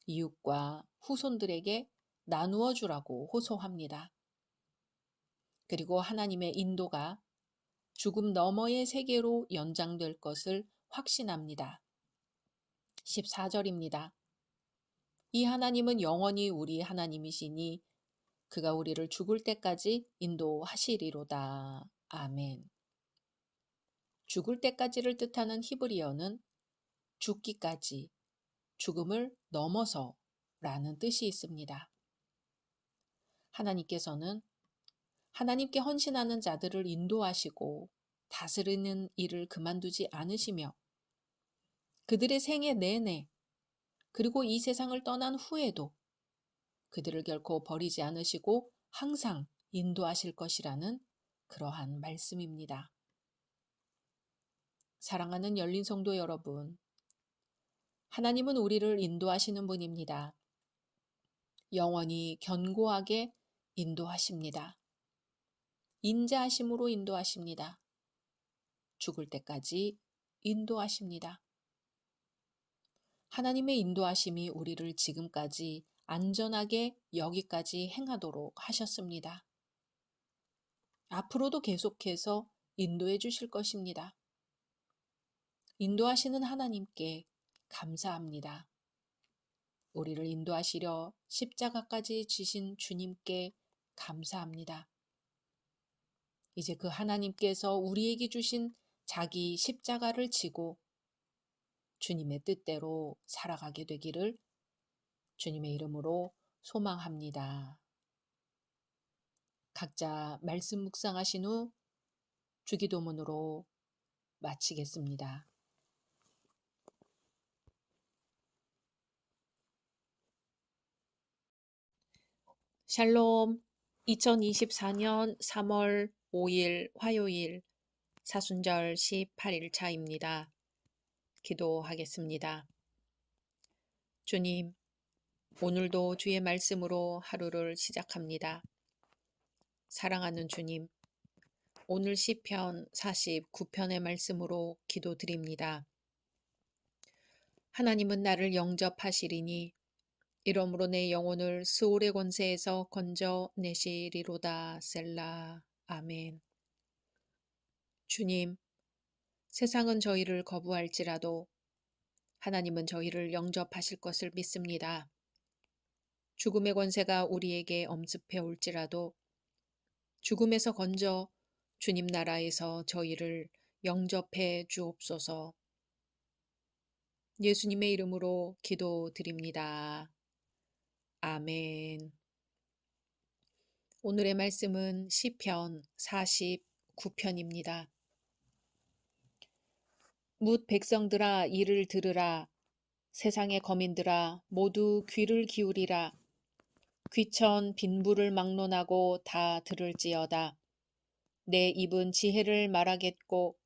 이웃과 후손들에게 나누어 주라고 호소합니다. 그리고 하나님의 인도가 죽음 너머의 세계로 연장될 것을 확신합니다. 14절입니다. 이 하나님은 영원히 우리 하나님이시니 그가 우리를 죽을 때까지 인도하시리로다. 아멘. 죽을 때까지를 뜻하는 히브리어는 죽기까지, 죽음을 넘어서 라는 뜻이 있습니다. 하나님께서는 하나님께 헌신하는 자들을 인도하시고 다스리는 일을 그만두지 않으시며 그들의 생애 내내 그리고 이 세상을 떠난 후에도 그들을 결코 버리지 않으시고 항상 인도하실 것이라는 그러한 말씀입니다. 사랑하는 열린 성도 여러분, 하나님은 우리를 인도하시는 분입니다. 영원히 견고하게 인도하십니다. 인자하심으로 인도하십니다. 죽을 때까지 인도하십니다. 하나님의 인도하심이 우리를 지금까지 안전하게 여기까지 행하도록 하셨습니다. 앞으로도 계속해서 인도해 주실 것입니다. 인도하시는 하나님께 감사합니다. 우리를 인도하시려 십자가까지 지신 주님께 감사합니다. 이제 그 하나님께서 우리에게 주신 자기 십자가를 지고 주님의 뜻대로 살아가게 되기를 주님의 이름으로 소망합니다. 각자 말씀 묵상하신 후 주기도문으로 마치겠습니다. 샬롬. 2024년 3월 5일 화요일 사순절 18일차입니다. 기도하겠습니다. 주님, 오늘도 주의 말씀으로 하루를 시작합니다. 사랑하는 주님, 오늘 시편 49편의 말씀으로 기도드립니다. 하나님은 나를 영접하시리니 이러므로 내 영혼을 스올의 권세에서 건져내시리로다. 셀라. 아멘. 주님, 세상은 저희를 거부할지라도 하나님은 저희를 영접하실 것을 믿습니다. 죽음의 권세가 우리에게 엄습해 올지라도 죽음에서 건져 주님 나라에서 저희를 영접해 주옵소서. 예수님의 이름으로 기도드립니다. 아멘. 오늘의 말씀은 시편 49편입니다. 뭇 백성들아 이를 들으라. 세상의 거민들아 모두 귀를 기울이라. 귀천 빈부를 막론하고 다 들을지어다. 내 입은 지혜를 말하겠고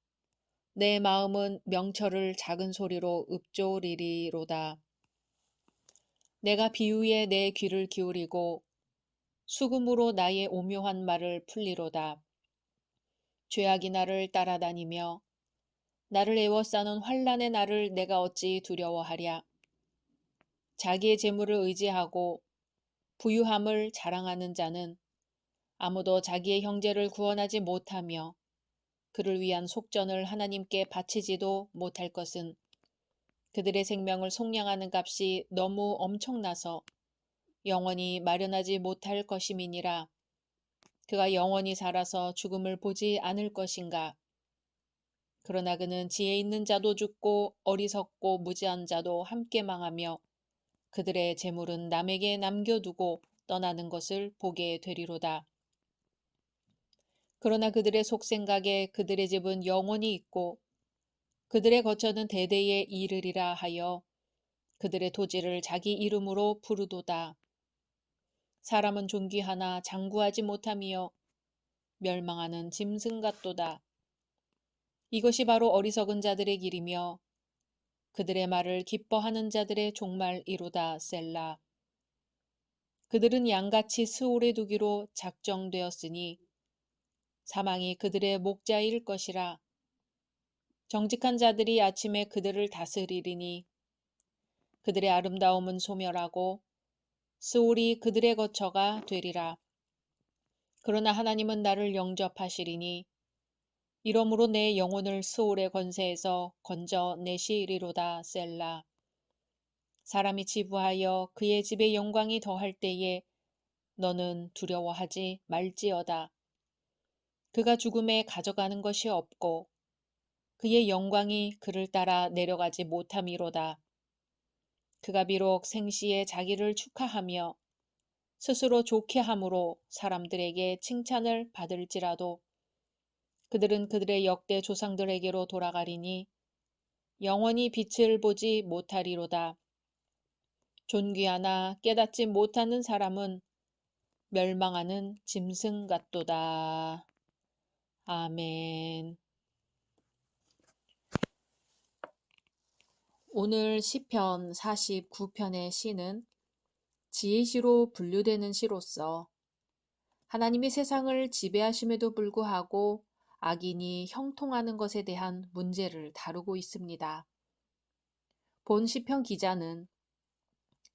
내 마음은 명철을 작은 소리로 읊조리리로다. 내가 비유에 내 귀를 기울이고 수금으로 나의 오묘한 말을 풀리로다. 죄악이 나를 따라다니며 나를 애워싸는 환난의 날을 내가 어찌 두려워하랴. 자기의 재물을 의지하고 부유함을 자랑하는 자는 아무도 자기의 형제를 구원하지 못하며 그를 위한 속전을 하나님께 바치지도 못할 것은 그들의 생명을 속량하는 값이 너무 엄청나서 영원히 마련하지 못할 것임이니라. 그가 영원히 살아서 죽음을 보지 않을 것인가. 그러나 그는 지혜 있는 자도 죽고 어리석고 무지한 자도 함께 망하며 그들의 재물은 남에게 남겨두고 떠나는 것을 보게 되리로다. 그러나 그들의 속생각에 그들의 집은 영원히 있고 그들의 거처는 대대에 이르리라 하여 그들의 토지를 자기 이름으로 부르도다. 사람은 존귀하나 장구하지 못하며 멸망하는 짐승 같도다. 이것이 바로 어리석은 자들의 길이며 그들의 말을 기뻐하는 자들의 종말이로다. 셀라. 그들은 양같이 스올에 두기로 작정되었으니 사망이 그들의 목자일 것이라. 정직한 자들이 아침에 그들을 다스리리니 그들의 아름다움은 소멸하고 스올이 그들의 거처가 되리라. 그러나 하나님은 나를 영접하시리니 이러므로 내 영혼을 스올의 권세에서 건져내시리로다. 셀라. 사람이 지부하여 그의 집에 영광이 더할 때에 너는 두려워하지 말지어다. 그가 죽음에 가져가는 것이 없고 그의 영광이 그를 따라 내려가지 못함이로다. 그가 비록 생시에 자기를 축하하며 스스로 좋게 함으로 사람들에게 칭찬을 받을지라도 그들은 그들의 역대 조상들에게로 돌아가리니 영원히 빛을 보지 못하리로다. 존귀하나 깨닫지 못하는 사람은 멸망하는 짐승 같도다. 아멘. 오늘 시편 49편의 시는 지혜시로 분류되는 시로서 하나님이 세상을 지배하심에도 불구하고 악인이 형통하는 것에 대한 문제를 다루고 있습니다. 본 시편 기자는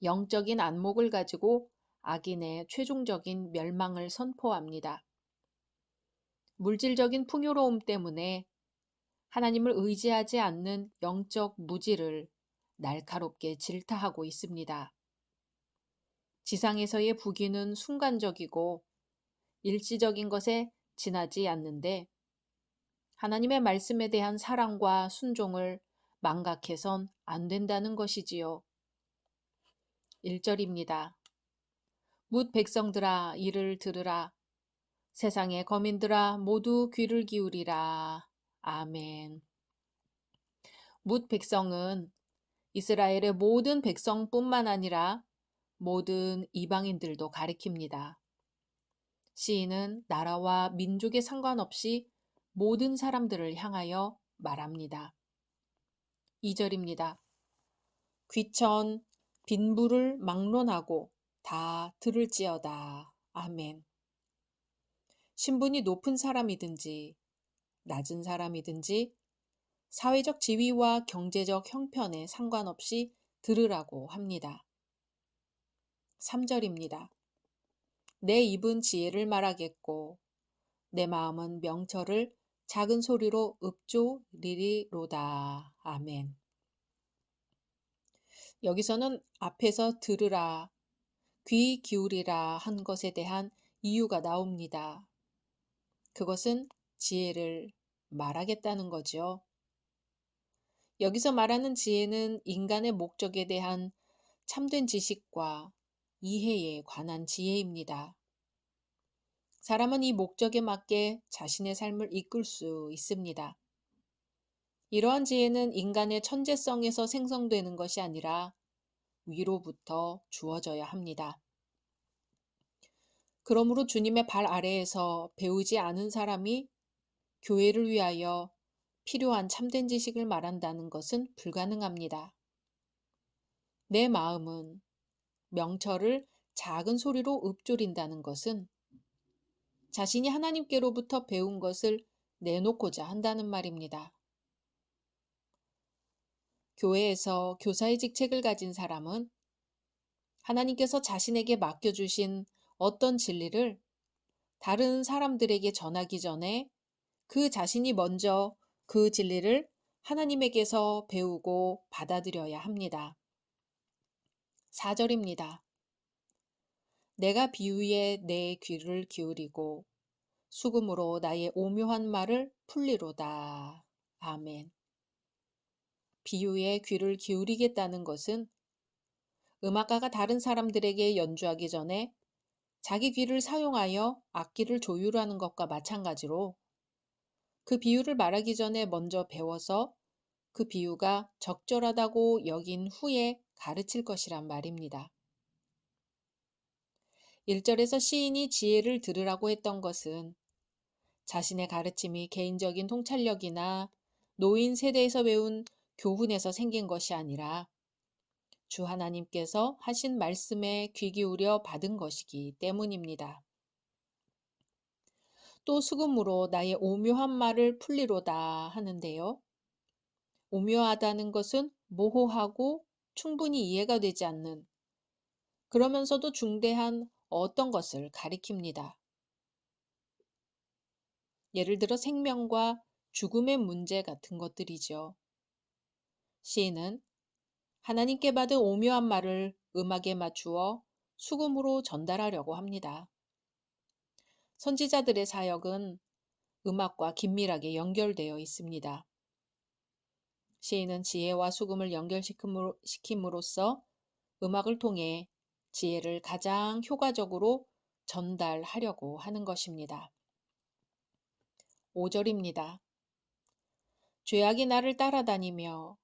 영적인 안목을 가지고 악인의 최종적인 멸망을 선포합니다. 물질적인 풍요로움 때문에 하나님을 의지하지 않는 영적 무지를 날카롭게 질타하고 있습니다. 지상에서의 부귀는 순간적이고 일시적인 것에 지나지 않는데 하나님의 말씀에 대한 사랑과 순종을 망각해선 안 된다는 것이지요. 1절입니다. 뭇 백성들아 이를 들으라. 세상의 거민들아 모두 귀를 기울이라. 아멘. 뭇 백성은 이스라엘의 모든 백성뿐만 아니라 모든 이방인들도 가리킵니다. 시인은 나라와 민족에 상관없이 모든 사람들을 향하여 말합니다. 2절입니다. 귀천 빈부를 막론하고 다 들을지어다. 아멘. 신분이 높은 사람이든지 낮은 사람이든지 사회적 지위와 경제적 형편에 상관없이 들으라고 합니다. 3절입니다. 내 입은 지혜를 말하겠고 내 마음은 명철을 작은 소리로 읊조리리로다. 아멘. 여기서는 앞에서 들으라, 귀 기울이라 한 것에 대한 이유가 나옵니다. 그것은 지혜를 말하겠다는 거죠. 여기서 말하는 지혜는 인간의 목적에 대한 참된 지식과 이해에 관한 지혜입니다. 사람은 이 목적에 맞게 자신의 삶을 이끌 수 있습니다. 이러한 지혜는 인간의 천재성에서 생성되는 것이 아니라 위로부터 주어져야 합니다. 그러므로 주님의 발 아래에서 배우지 않은 사람이 교회를 위하여 필요한 참된 지식을 말한다는 것은 불가능합니다. 내 마음은 명철을 작은 소리로 읊조린다는 것은 자신이 하나님께로부터 배운 것을 내놓고자 한다는 말입니다. 교회에서 교사의 직책을 가진 사람은 하나님께서 자신에게 맡겨주신 어떤 진리를 다른 사람들에게 전하기 전에 그 자신이 먼저 그 진리를 하나님에게서 배우고 받아들여야 합니다. 4절입니다. 내가 비유에 내 귀를 기울이고 수금으로 나의 오묘한 말을 풀리로다. 아멘. 비유에 귀를 기울이겠다는 것은 음악가가 다른 사람들에게 연주하기 전에 자기 귀를 사용하여 악기를 조율하는 것과 마찬가지로 그 비유를 말하기 전에 먼저 배워서 그 비유가 적절하다고 여긴 후에 가르칠 것이란 말입니다. 1절에서 시인이 지혜를 들으라고 했던 것은 자신의 가르침이 개인적인 통찰력이나 노인 세대에서 배운 교훈에서 생긴 것이 아니라 주 하나님께서 하신 말씀에 귀 기울여 받은 것이기 때문입니다. 또 수금으로 나의 오묘한 말을 풀리로다 하는데요. 오묘하다는 것은 모호하고 충분히 이해가 되지 않는 그러면서도 중대한 어떤 것을 가리킵니다. 예를 들어 생명과 죽음의 문제 같은 것들이죠. 시인은 하나님께 받은 오묘한 말을 음악에 맞추어 수금으로 전달하려고 합니다. 선지자들의 사역은 음악과 긴밀하게 연결되어 있습니다. 시인은 지혜와 수금을 연결시킴으로써 음악을 통해 지혜를 가장 효과적으로 전달하려고 하는 것입니다. 5절입니다. 죄악이 나를 따라다니며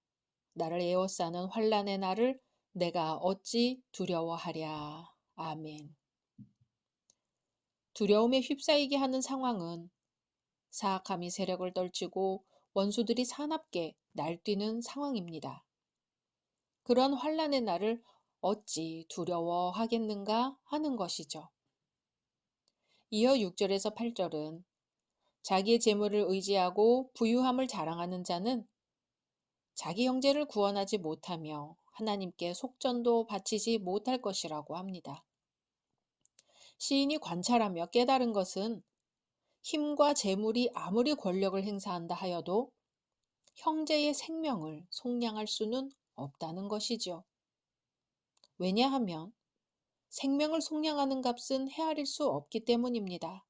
나를 에워싸는 환난의 날을 내가 어찌 두려워하랴. 아멘. 두려움에 휩싸이게 하는 상황은 사악함이 세력을 떨치고 원수들이 사납게 날뛰는 상황입니다. 그런 환난의 날을 어찌 두려워하겠는가 하는 것이죠. 이어 6절에서 8절은 자기의 재물을 의지하고 부유함을 자랑하는 자는 자기 형제를 구원하지 못하며 하나님께 속전도 바치지 못할 것이라고 합니다. 시인이 관찰하며 깨달은 것은 힘과 재물이 아무리 권력을 행사한다 하여도 형제의 생명을 속량할 수는 없다는 것이죠. 왜냐하면 생명을 속량하는 값은 헤아릴 수 없기 때문입니다.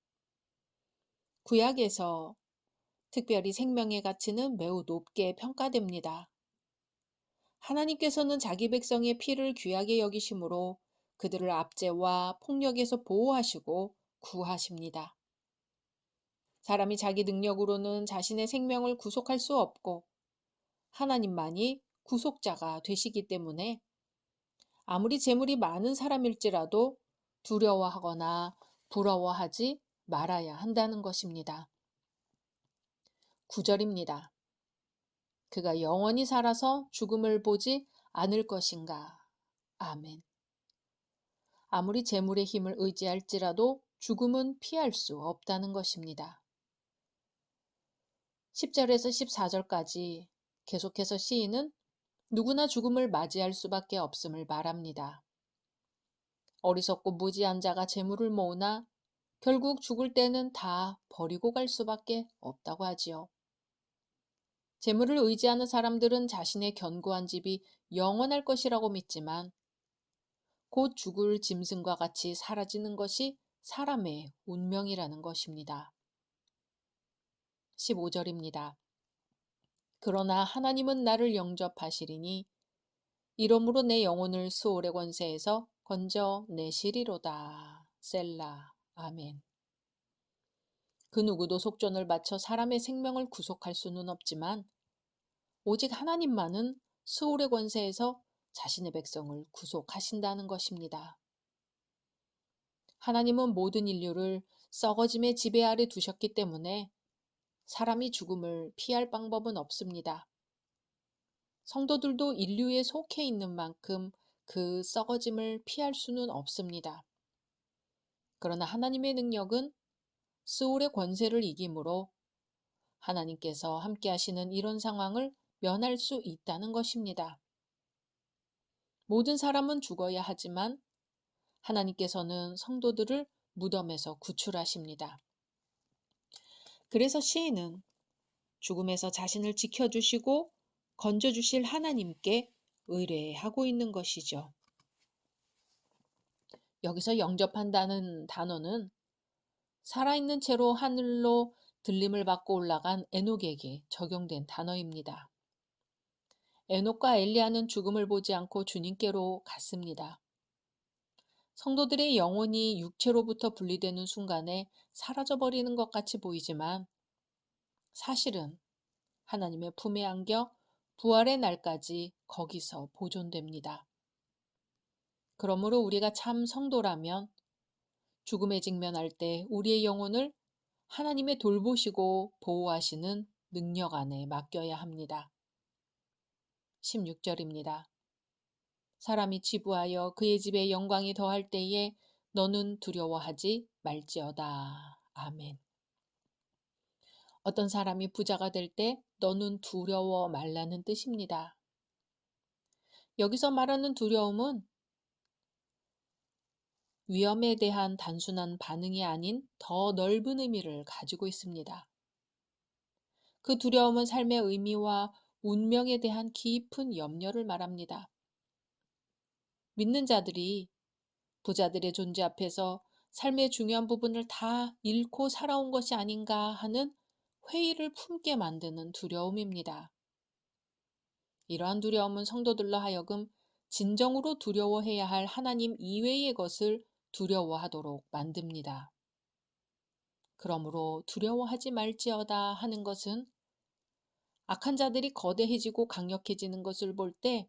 구약에서 특별히 생명의 가치는 매우 높게 평가됩니다. 하나님께서는 자기 백성의 피를 귀하게 여기심으로 그들을 압제와 폭력에서 보호하시고 구하십니다. 사람이 자기 능력으로는 자신의 생명을 구속할 수 없고 하나님만이 구속자가 되시기 때문에 아무리 재물이 많은 사람일지라도 두려워하거나 부러워하지 말아야 한다는 것입니다. 9절입니다. 그가 영원히 살아서 죽음을 보지 않을 것인가. 아멘. 아무리 재물의 힘을 의지할지라도 죽음은 피할 수 없다는 것입니다. 10절에서 14절까지 계속해서 시인은 누구나 죽음을 맞이할 수밖에 없음을 말합니다. 어리석고 무지한 자가 재물을 모으나 결국 죽을 때는 다 버리고 갈 수밖에 없다고 하지요. 재물을 의지하는 사람들은 자신의 견고한 집이 영원할 것이라고 믿지만 곧 죽을 짐승과 같이 사라지는 것이 사람의 운명이라는 것입니다. 15절입니다. 그러나 하나님은 나를 영접하시리니 이러므로 내 영혼을 수올의 권세에서 건져내시리로다. 셀라. 아멘. 그 누구도 속전을 바쳐 사람의 생명을 구속할 수는 없지만 오직 하나님만은 수올의 권세에서 자신의 백성을 구속하신다는 것입니다. 하나님은 모든 인류를 썩어짐의 지배 아래 두셨기 때문에 사람이 죽음을 피할 방법은 없습니다. 성도들도 인류에 속해 있는 만큼 그 썩어짐을 피할 수는 없습니다. 그러나 하나님의 능력은 스올의 권세를 이기므로 하나님께서 함께 하시는 이런 상황을 면할 수 있다는 것입니다. 모든 사람은 죽어야 하지만 하나님께서는 성도들을 무덤에서 구출하십니다. 그래서 시인은 죽음에서 자신을 지켜주시고 건져주실 하나님께 의뢰하고 있는 것이죠. 여기서 영접한다는 단어는 살아있는 채로 하늘로 들림을 받고 올라간 에녹에게 적용된 단어입니다. 에녹과 엘리야는 죽음을 보지 않고 주님께로 갔습니다. 성도들의 영혼이 육체로부터 분리되는 순간에 사라져버리는 것 같이 보이지만 사실은 하나님의 품에 안겨 부활의 날까지 거기서 보존됩니다. 그러므로 우리가 참 성도라면 죽음에 직면할 때 우리의 영혼을 하나님의 돌보시고 보호하시는 능력 안에 맡겨야 합니다. 16절입니다. 사람이 지부하여 그의 집에 영광이 더할 때에 너는 두려워하지 말지어다. 아멘. 어떤 사람이 부자가 될 때 너는 두려워 말라는 뜻입니다. 여기서 말하는 두려움은 위험에 대한 단순한 반응이 아닌 더 넓은 의미를 가지고 있습니다. 그 두려움은 삶의 의미와 운명에 대한 깊은 염려를 말합니다. 믿는 자들이 부자들의 존재 앞에서 삶의 중요한 부분을 다 잃고 살아온 것이 아닌가 하는 회의를 품게 만드는 두려움입니다. 이러한 두려움은 성도들로 하여금 진정으로 두려워해야 할 하나님 이외의 것을 두려워하도록 만듭니다. 그러므로 두려워하지 말지어다 하는 것은 악한 자들이 거대해지고 강력해지는 것을 볼 때,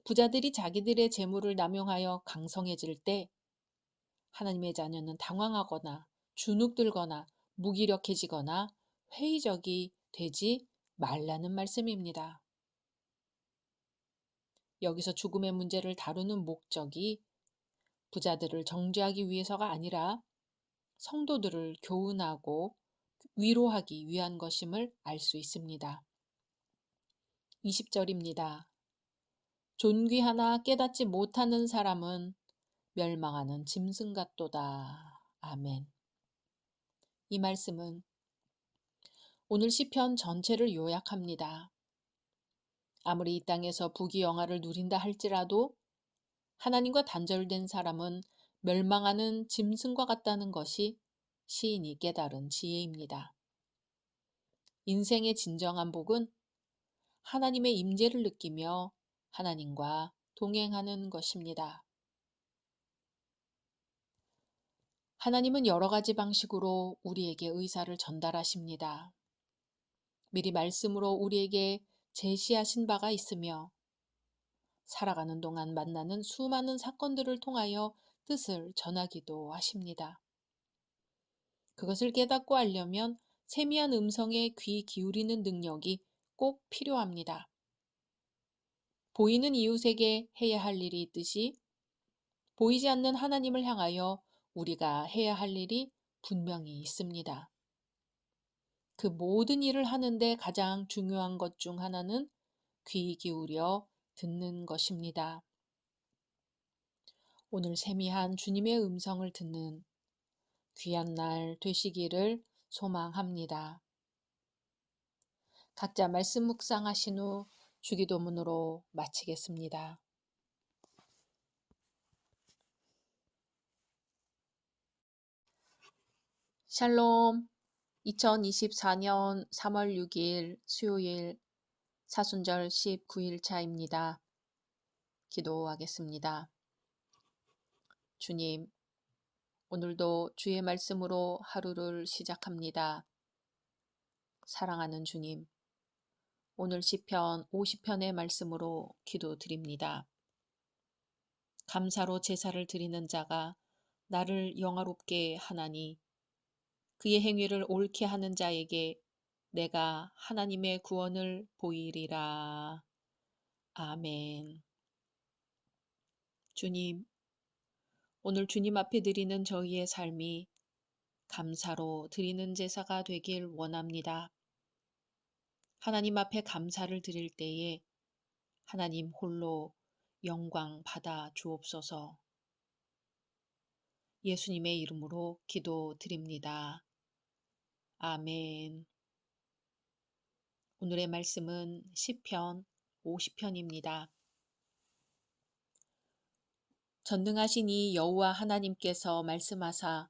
부자들이 자기들의 재물을 남용하여 강성해질 때 하나님의 자녀는 당황하거나 주눅들거나 무기력해지거나 회의적이 되지 말라는 말씀입니다. 여기서 죽음의 문제를 다루는 목적이 부자들을 정죄하기 위해서가 아니라 성도들을 교훈하고 위로하기 위한 것임을 알 수 있습니다. 20절입니다. 존귀하나 깨닫지 못하는 사람은 멸망하는 짐승 같도다. 아멘. 이 말씀은 오늘 시편 전체를 요약합니다. 아무리 이 땅에서 부귀영화를 누린다 할지라도 하나님과 단절된 사람은 멸망하는 짐승과 같다는 것이 시인이 깨달은 지혜입니다. 인생의 진정한 복은 하나님의 임재를 느끼며 하나님과 동행하는 것입니다. 하나님은 여러 가지 방식으로 우리에게 의사를 전달하십니다. 미리 말씀으로 우리에게 제시하신 바가 있으며 살아가는 동안 만나는 수많은 사건들을 통하여 뜻을 전하기도 하십니다. 그것을 깨닫고 알려면 세미한 음성에 귀 기울이는 능력이 꼭 필요합니다. 보이는 이웃에게 해야 할 일이 있듯이 보이지 않는 하나님을 향하여 우리가 해야 할 일이 분명히 있습니다. 그 모든 일을 하는데 가장 중요한 것 중 하나는 귀 기울여 듣는 것입니다. 오늘 세미한 주님의 음성을 듣는 귀한 날 되시기를 소망합니다. 각자 말씀 묵상하신 후 주기도문으로 마치겠습니다. 샬롬. 2024년 3월 6일 수요일 사순절 19일차입니다. 기도하겠습니다. 주님, 오늘도 주의 말씀으로 하루를 시작합니다. 사랑하는 주님, 오늘 시편 50편의 말씀으로 기도드립니다. 감사로 제사를 드리는 자가 나를 영화롭게 하나니 그의 행위를 옳게 하는 자에게 내가 하나님의 구원을 보이리라. 아멘. 주님, 오늘 주님 앞에 드리는 저희의 삶이 감사로 드리는 제사가 되길 원합니다. 하나님 앞에 감사를 드릴 때에 하나님 홀로 영광 받아 주옵소서. 예수님의 이름으로 기도드립니다. 아멘. 오늘의 말씀은 시편 50편입니다. 전능하신 이 여호와 하나님께서 말씀하사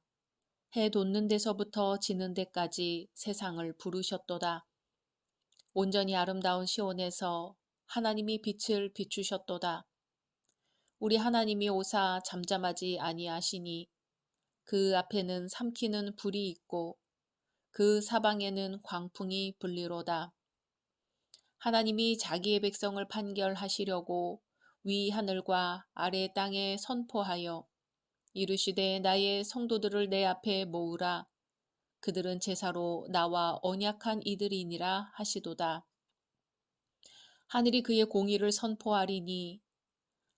해 돋는 데서부터 지는 데까지 세상을 부르셨도다. 온전히 아름다운 시온에서 하나님이 빛을 비추셨도다. 우리 하나님이 오사 잠잠하지 아니하시니 그 앞에는 삼키는 불이 있고 그 사방에는 광풍이 불리로다. 하나님이 자기의 백성을 판결하시려고 위 하늘과 아래 땅에 선포하여 이르시되 나의 성도들을 내 앞에 모으라. 그들은 제사로 나와 언약한 이들이니라 하시도다. 하늘이 그의 공의를 선포하리니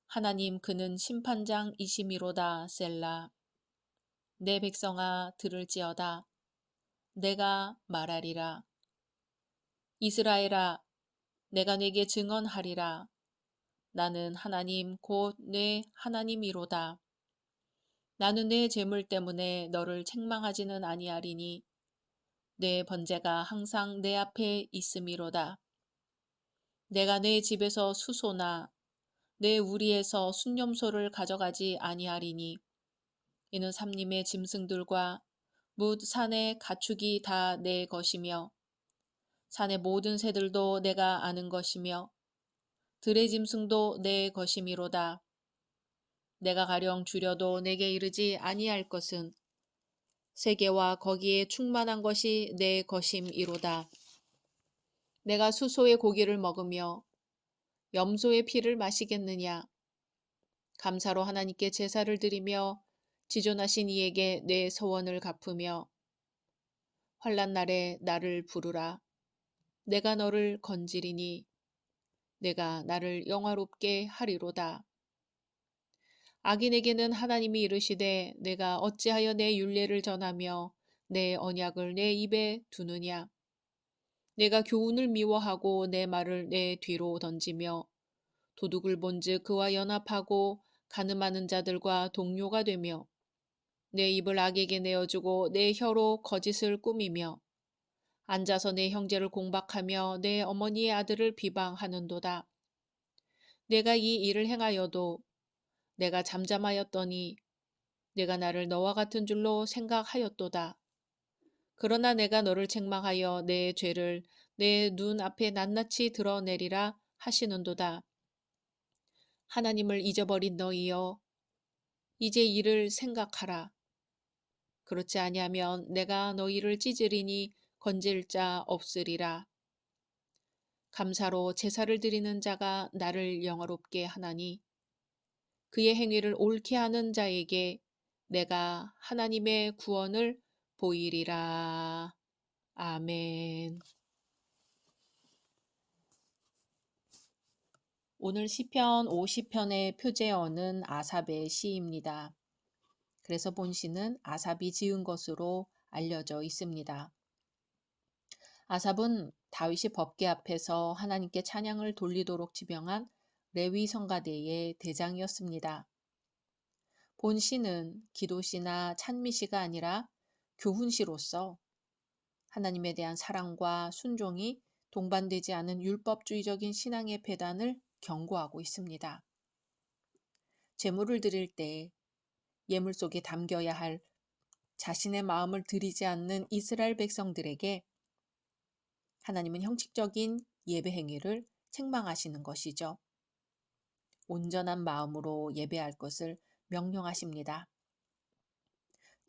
하나님 그는 심판장이시미로다. 셀라. 내 백성아 들을지어다. 내가 말하리라. 이스라엘아 내가 네게 증언하리라. 나는 하나님 곧 내 하나님이로다. 나는 내 재물 때문에 너를 책망하지는 아니하리니 내 번제가 항상 내 앞에 있음이로다. 내가 내 집에서 수소나 내 우리에서 순념소를 가져가지 아니하리니 이는 삼림의 짐승들과 뭇 산의 가축이 다 내 것이며 산의 모든 새들도 내가 아는 것이며 들의 짐승도 내 것이미로다. 내가 가령 주려도 내게 이르지 아니할 것은 세계와 거기에 충만한 것이 내 것임이로다. 내가 수소의 고기를 먹으며 염소의 피를 마시겠느냐. 감사로 하나님께 제사를 드리며 지존하신 이에게 내 소원을 갚으며 환난 날에 나를 부르라. 내가 너를 건지리니 내가 나를 영화롭게 하리로다. 악인에게는 하나님이 이르시되 내가 어찌하여 내 율례를 전하며 내 언약을 내 입에 두느냐. 내가 교훈을 미워하고 내 말을 내 뒤로 던지며 도둑을 본즉 그와 연합하고 가늠하는 자들과 동료가 되며 내 입을 악에게 내어주고 내 혀로 거짓을 꾸미며 앉아서 내 형제를 공박하며 내 어머니의 아들을 비방하는도다. 내가 이 일을 행하여도 내가 잠잠하였더니 내가 나를 너와 같은 줄로 생각하였도다. 그러나 내가 너를 책망하여 내 죄를 내 눈 앞에 낱낱이 드러내리라 하시는도다. 하나님을 잊어버린 너희여, 이제 이를 생각하라. 그렇지 아니하면 내가 너희를 찢으리니 건질 자 없으리라. 감사로 제사를 드리는 자가 나를 영화롭게 하나니 그의 행위를 옳게 하는 자에게 내가 하나님의 구원을 보이리라. 아멘. 오늘 시편 50편의 표제어는 아삽의 시입니다. 그래서 본시는 아삽이 지은 것으로 알려져 있습니다. 아삽은 다윗이 법궤 앞에서 하나님께 찬양을 돌리도록 지명한 레위 성가대의 대장이었습니다. 본시는 기도시나 찬미시가 아니라 교훈시로서 하나님에 대한 사랑과 순종이 동반되지 않은 율법주의적인 신앙의 배단을 경고하고 있습니다. 제물을 드릴 때 예물 속에 담겨야 할 자신의 마음을 드리지 않는 이스라엘 백성들에게 하나님은 형식적인 예배 행위를 책망하시는 것이죠. 온전한 마음으로 예배할 것을 명령하십니다.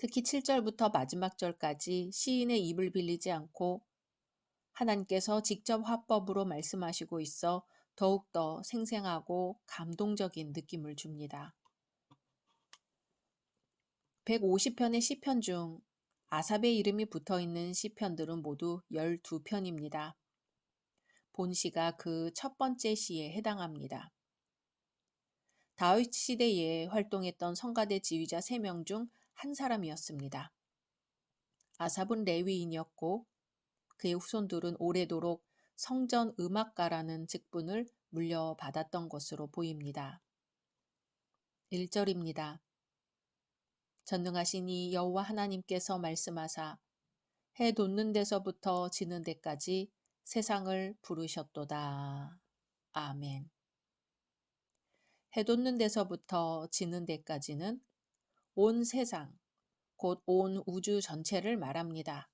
특히 7절부터 마지막 절까지 시인의 입을 빌리지 않고 하나님께서 직접 화법으로 말씀하시고 있어 더욱더 생생하고 감동적인 느낌을 줍니다. 150편의 시편 중 아삽의 이름이 붙어있는 시편들은 모두 12편입니다. 본시가 그 첫 번째 시에 해당합니다. 다윗 시대에 활동했던 성가대 지휘자 3명 중 한 사람이었습니다. 아삽은 레위인이었고 그의 후손들은 오래도록 성전 음악가라는 직분을 물려받았던 것으로 보입니다. 1절입니다. 전능하신 이 여호와 하나님께서 말씀하사 해 돋는 데서부터 지는 데까지 세상을 부르셨도다. 아멘. 해 돋는 데서부터 지는 데까지는 온 세상, 곧 온 우주 전체를 말합니다.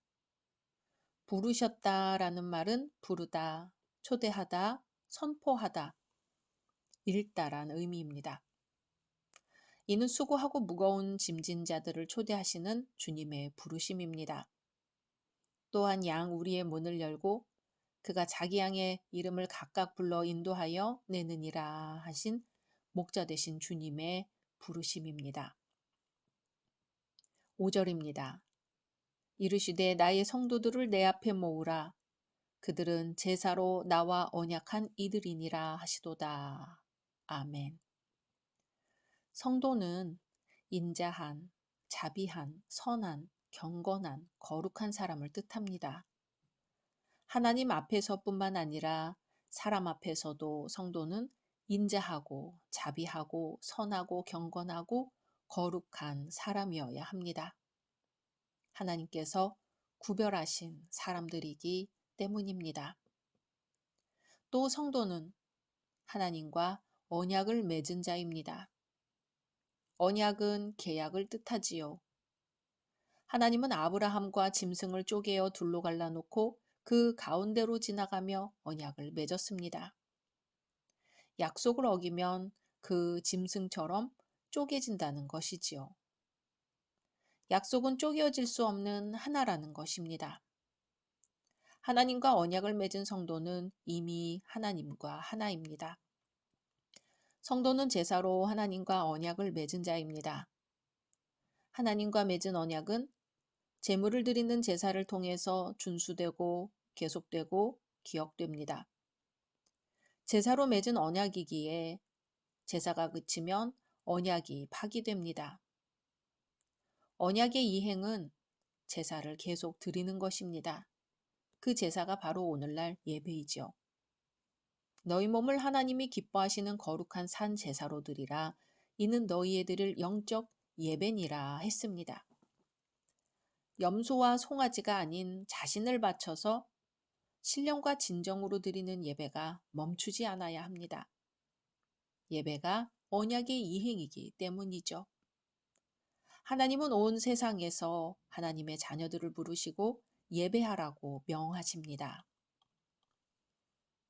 부르셨다라는 말은 부르다, 초대하다, 선포하다, 읽다란 의미입니다. 이는 수고하고 무거운 짐진 자들을 초대하시는 주님의 부르심입니다. 또한 양 우리의 문을 열고 그가 자기 양의 이름을 각각 불러 인도하여 내느니라 하신 목자 되신 주님의 부르심입니다. 5절입니다. 이르시되 나의 성도들을 내 앞에 모으라. 그들은 제사로 나와 언약한 이들이니라 하시도다. 아멘. 성도는 인자한, 자비한, 선한, 경건한, 거룩한 사람을 뜻합니다. 하나님 앞에서뿐만 아니라 사람 앞에서도 성도는 인자하고 자비하고 선하고 경건하고 거룩한 사람이어야 합니다. 하나님께서 구별하신 사람들이기 때문입니다. 또 성도는 하나님과 언약을 맺은 자입니다. 언약은 계약을 뜻하지요. 하나님은 아브라함과 짐승을 쪼개어 둘로 갈라놓고 그 가운데로 지나가며 언약을 맺었습니다. 약속을 어기면 그 짐승처럼 쪼개진다는 것이지요. 약속은 쪼개어질 수 없는 하나라는 것입니다. 하나님과 언약을 맺은 성도는 이미 하나님과 하나입니다. 성도는 제사로 하나님과 언약을 맺은 자입니다. 하나님과 맺은 언약은 제물을 드리는 제사를 통해서 준수되고 계속되고 기억됩니다. 제사로 맺은 언약이기에 제사가 그치면 언약이 파기됩니다. 언약의 이행은 제사를 계속 드리는 것입니다. 그 제사가 바로 오늘날 예배이죠. 너희 몸을 하나님이 기뻐하시는 거룩한 산 제사로 드리라. 이는 너희의 드릴 영적 예배니라 했습니다. 염소와 송아지가 아닌 자신을 바쳐서 신령과 진정으로 드리는 예배가 멈추지 않아야 합니다. 예배가 언약의 이행이기 때문이죠. 하나님은 온 세상에서 하나님의 자녀들을 부르시고 예배하라고 명하십니다.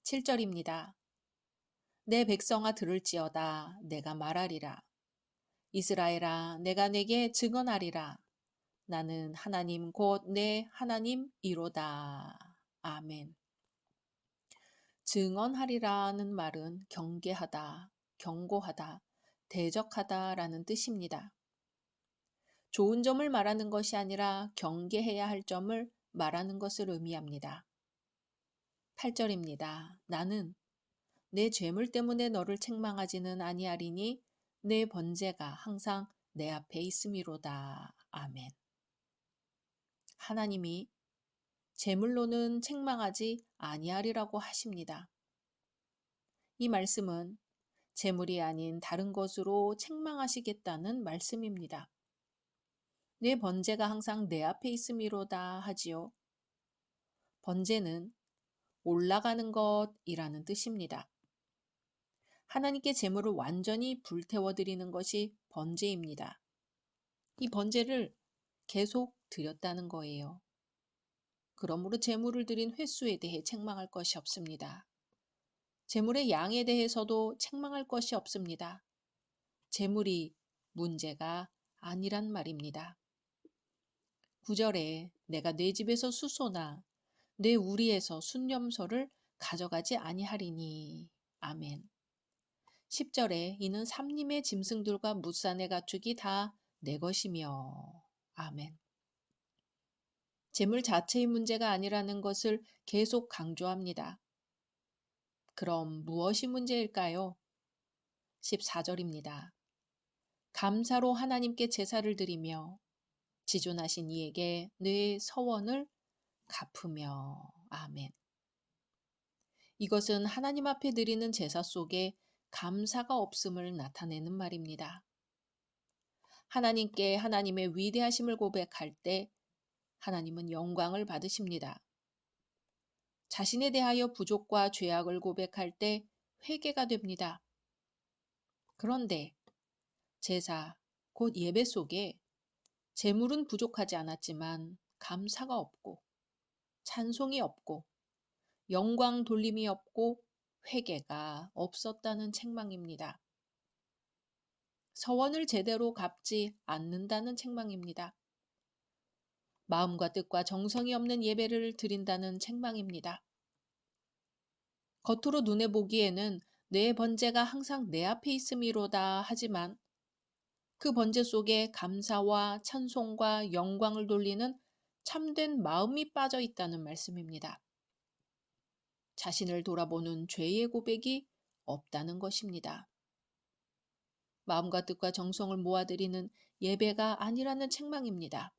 7절입니다. 내 백성아 들을지어다 내가 말하리라. 이스라엘아 내가 내게 증언하리라. 나는 하나님 곧 내 하나님이로다. 아멘. 증언하리라는 말은 경계하다, 경고하다, 대적하다라는 뜻입니다. 좋은 점을 말하는 것이 아니라 경계해야 할 점을 말하는 것을 의미합니다. 8절입니다. 나는 내 죄물 때문에 너를 책망하지는 아니하리니 내 번제가 항상 내 앞에 있음이로다. 아멘. 하나님이 제물로는 책망하지 아니하리라고 하십니다. 이 말씀은 제물이 아닌 다른 것으로 책망하시겠다는 말씀입니다. 내 번제가 항상 내 앞에 있음이로다 하지요. 번제는 올라가는 것이라는 뜻입니다. 하나님께 제물을 완전히 불태워드리는 것이 번제입니다. 이 번제를 계속 드렸다는 거예요. 그러므로 제물을 드린 횟수에 대해 책망할 것이 없습니다. 제물의 양에 대해서도 책망할 것이 없습니다. 제물이 문제가 아니란 말입니다. 9절에 내가 내 집에서 수소나 내 우리에서 순념소를 가져가지 아니하리니. 아멘. 10절에 이는 삼림의 짐승들과 무산의 가축이 다 내 것이며. 아멘. 제물 자체의 문제가 아니라는 것을 계속 강조합니다. 그럼 무엇이 문제일까요? 14절입니다. 감사로 하나님께 제사를 드리며 지존하신 이에게 내 서원을 갚으며. 아멘. 이것은 하나님 앞에 드리는 제사 속에 감사가 없음을 나타내는 말입니다. 하나님께 하나님의 위대하심을 고백할 때 하나님은 영광을 받으십니다. 자신에 대하여 부족과 죄악을 고백할 때 회개가 됩니다. 그런데 제사, 곧 예배 속에 제물은 부족하지 않았지만 감사가 없고 찬송이 없고 영광 돌림이 없고 회개가 없었다는 책망입니다. 서원을 제대로 갚지 않는다는 책망입니다. 마음과 뜻과 정성이 없는 예배를 드린다는 책망입니다. 겉으로 눈에 보기에는 내 번제가 항상 내 앞에 있음이로다 하지만 그 번제 속에 감사와 찬송과 영광을 돌리는 참된 마음이 빠져 있다는 말씀입니다. 자신을 돌아보는 죄의 고백이 없다는 것입니다. 마음과 뜻과 정성을 모아드리는 예배가 아니라는 책망입니다.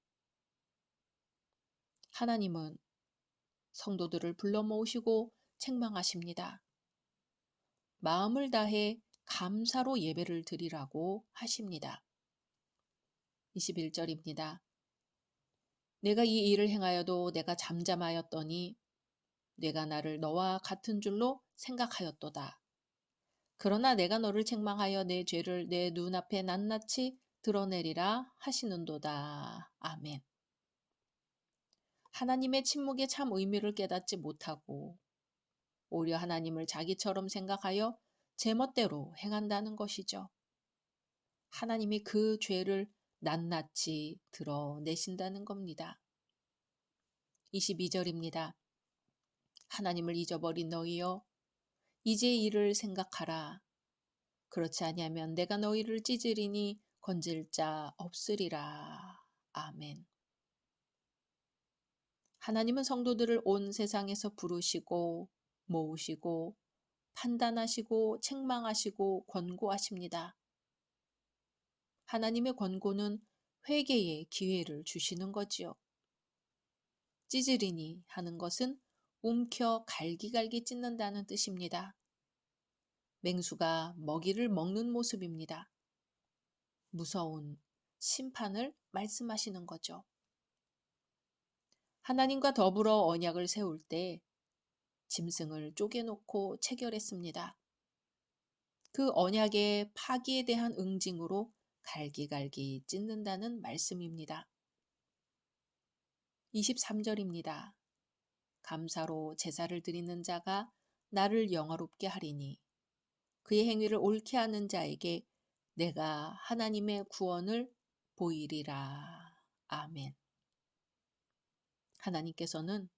하나님은 성도들을 불러 모으시고 책망하십니다. 마음을 다해 감사로 예배를 드리라고 하십니다. 21절입니다. 내가 이 일을 행하여도 내가 잠잠하였더니 내가 나를 너와 같은 줄로 생각하였도다. 그러나 내가 너를 책망하여 내 죄를 내 눈앞에 낱낱이 드러내리라 하시는도다. 아멘. 하나님의 침묵의 참 의미를 깨닫지 못하고 오히려 하나님을 자기처럼 생각하여 제멋대로 행한다는 것이죠. 하나님이 그 죄를 낱낱이 드러내신다는 겁니다. 22절입니다. 하나님을 잊어버린 너희여 이제 이를 생각하라. 그렇지 아니하면 내가 너희를 찢으리니 건질 자 없으리라. 아멘. 하나님은 성도들을 온 세상에서 부르시고 모으시고 판단하시고 책망하시고 권고하십니다. 하나님의 권고는 회개의 기회를 주시는 거지요. 찢으리니 하는 것은 움켜 갈기갈기 찢는다는 뜻입니다. 맹수가 먹이를 먹는 모습입니다. 무서운 심판을 말씀하시는 거죠. 하나님과 더불어 언약을 세울 때 짐승을 쪼개놓고 체결했습니다. 그 언약의 파기에 대한 응징으로 갈기갈기 찢는다는 말씀입니다. 23절입니다. 감사로 제사를 드리는 자가 나를 영화롭게 하리니 그의 행위를 옳게 하는 자에게 내가 하나님의 구원을 보이리라. 아멘. 하나님께서는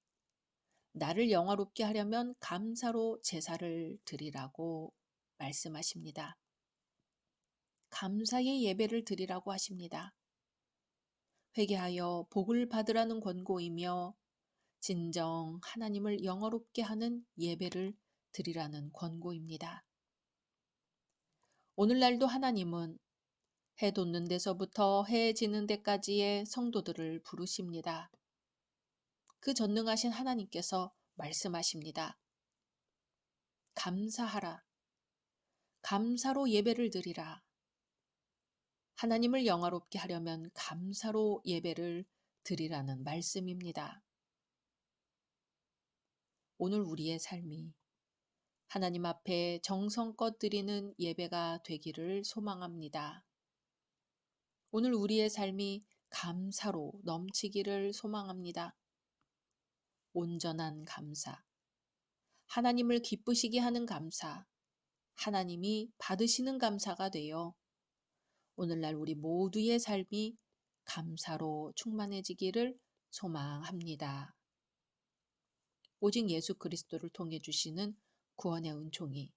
나를 영화롭게 하려면 감사로 제사를 드리라고 말씀하십니다. 감사의 예배를 드리라고 하십니다. 회개하여 복을 받으라는 권고이며 진정 하나님을 영화롭게 하는 예배를 드리라는 권고입니다. 오늘날도 하나님은 해 돋는 데서부터 해 지는 데까지의 성도들을 부르십니다. 그 전능하신 하나님께서 말씀하십니다. 감사하라. 감사로 예배를 드리라. 하나님을 영화롭게 하려면 감사로 예배를 드리라는 말씀입니다. 오늘 우리의 삶이 하나님 앞에 정성껏 드리는 예배가 되기를 소망합니다. 오늘 우리의 삶이 감사로 넘치기를 소망합니다. 온전한 감사, 하나님을 기쁘시게 하는 감사, 하나님이 받으시는 감사가 되어 오늘날 우리 모두의 삶이 감사로 충만해지기를 소망합니다. 오직 예수 그리스도를 통해 주시는 구원의 은총이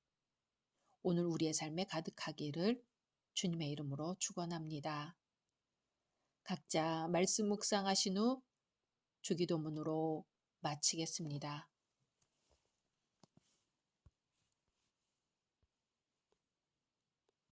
오늘 우리의 삶에 가득하기를 주님의 이름으로 축원합니다. 각자 말씀 묵상하신 후 주기도문으로 마치겠습니다.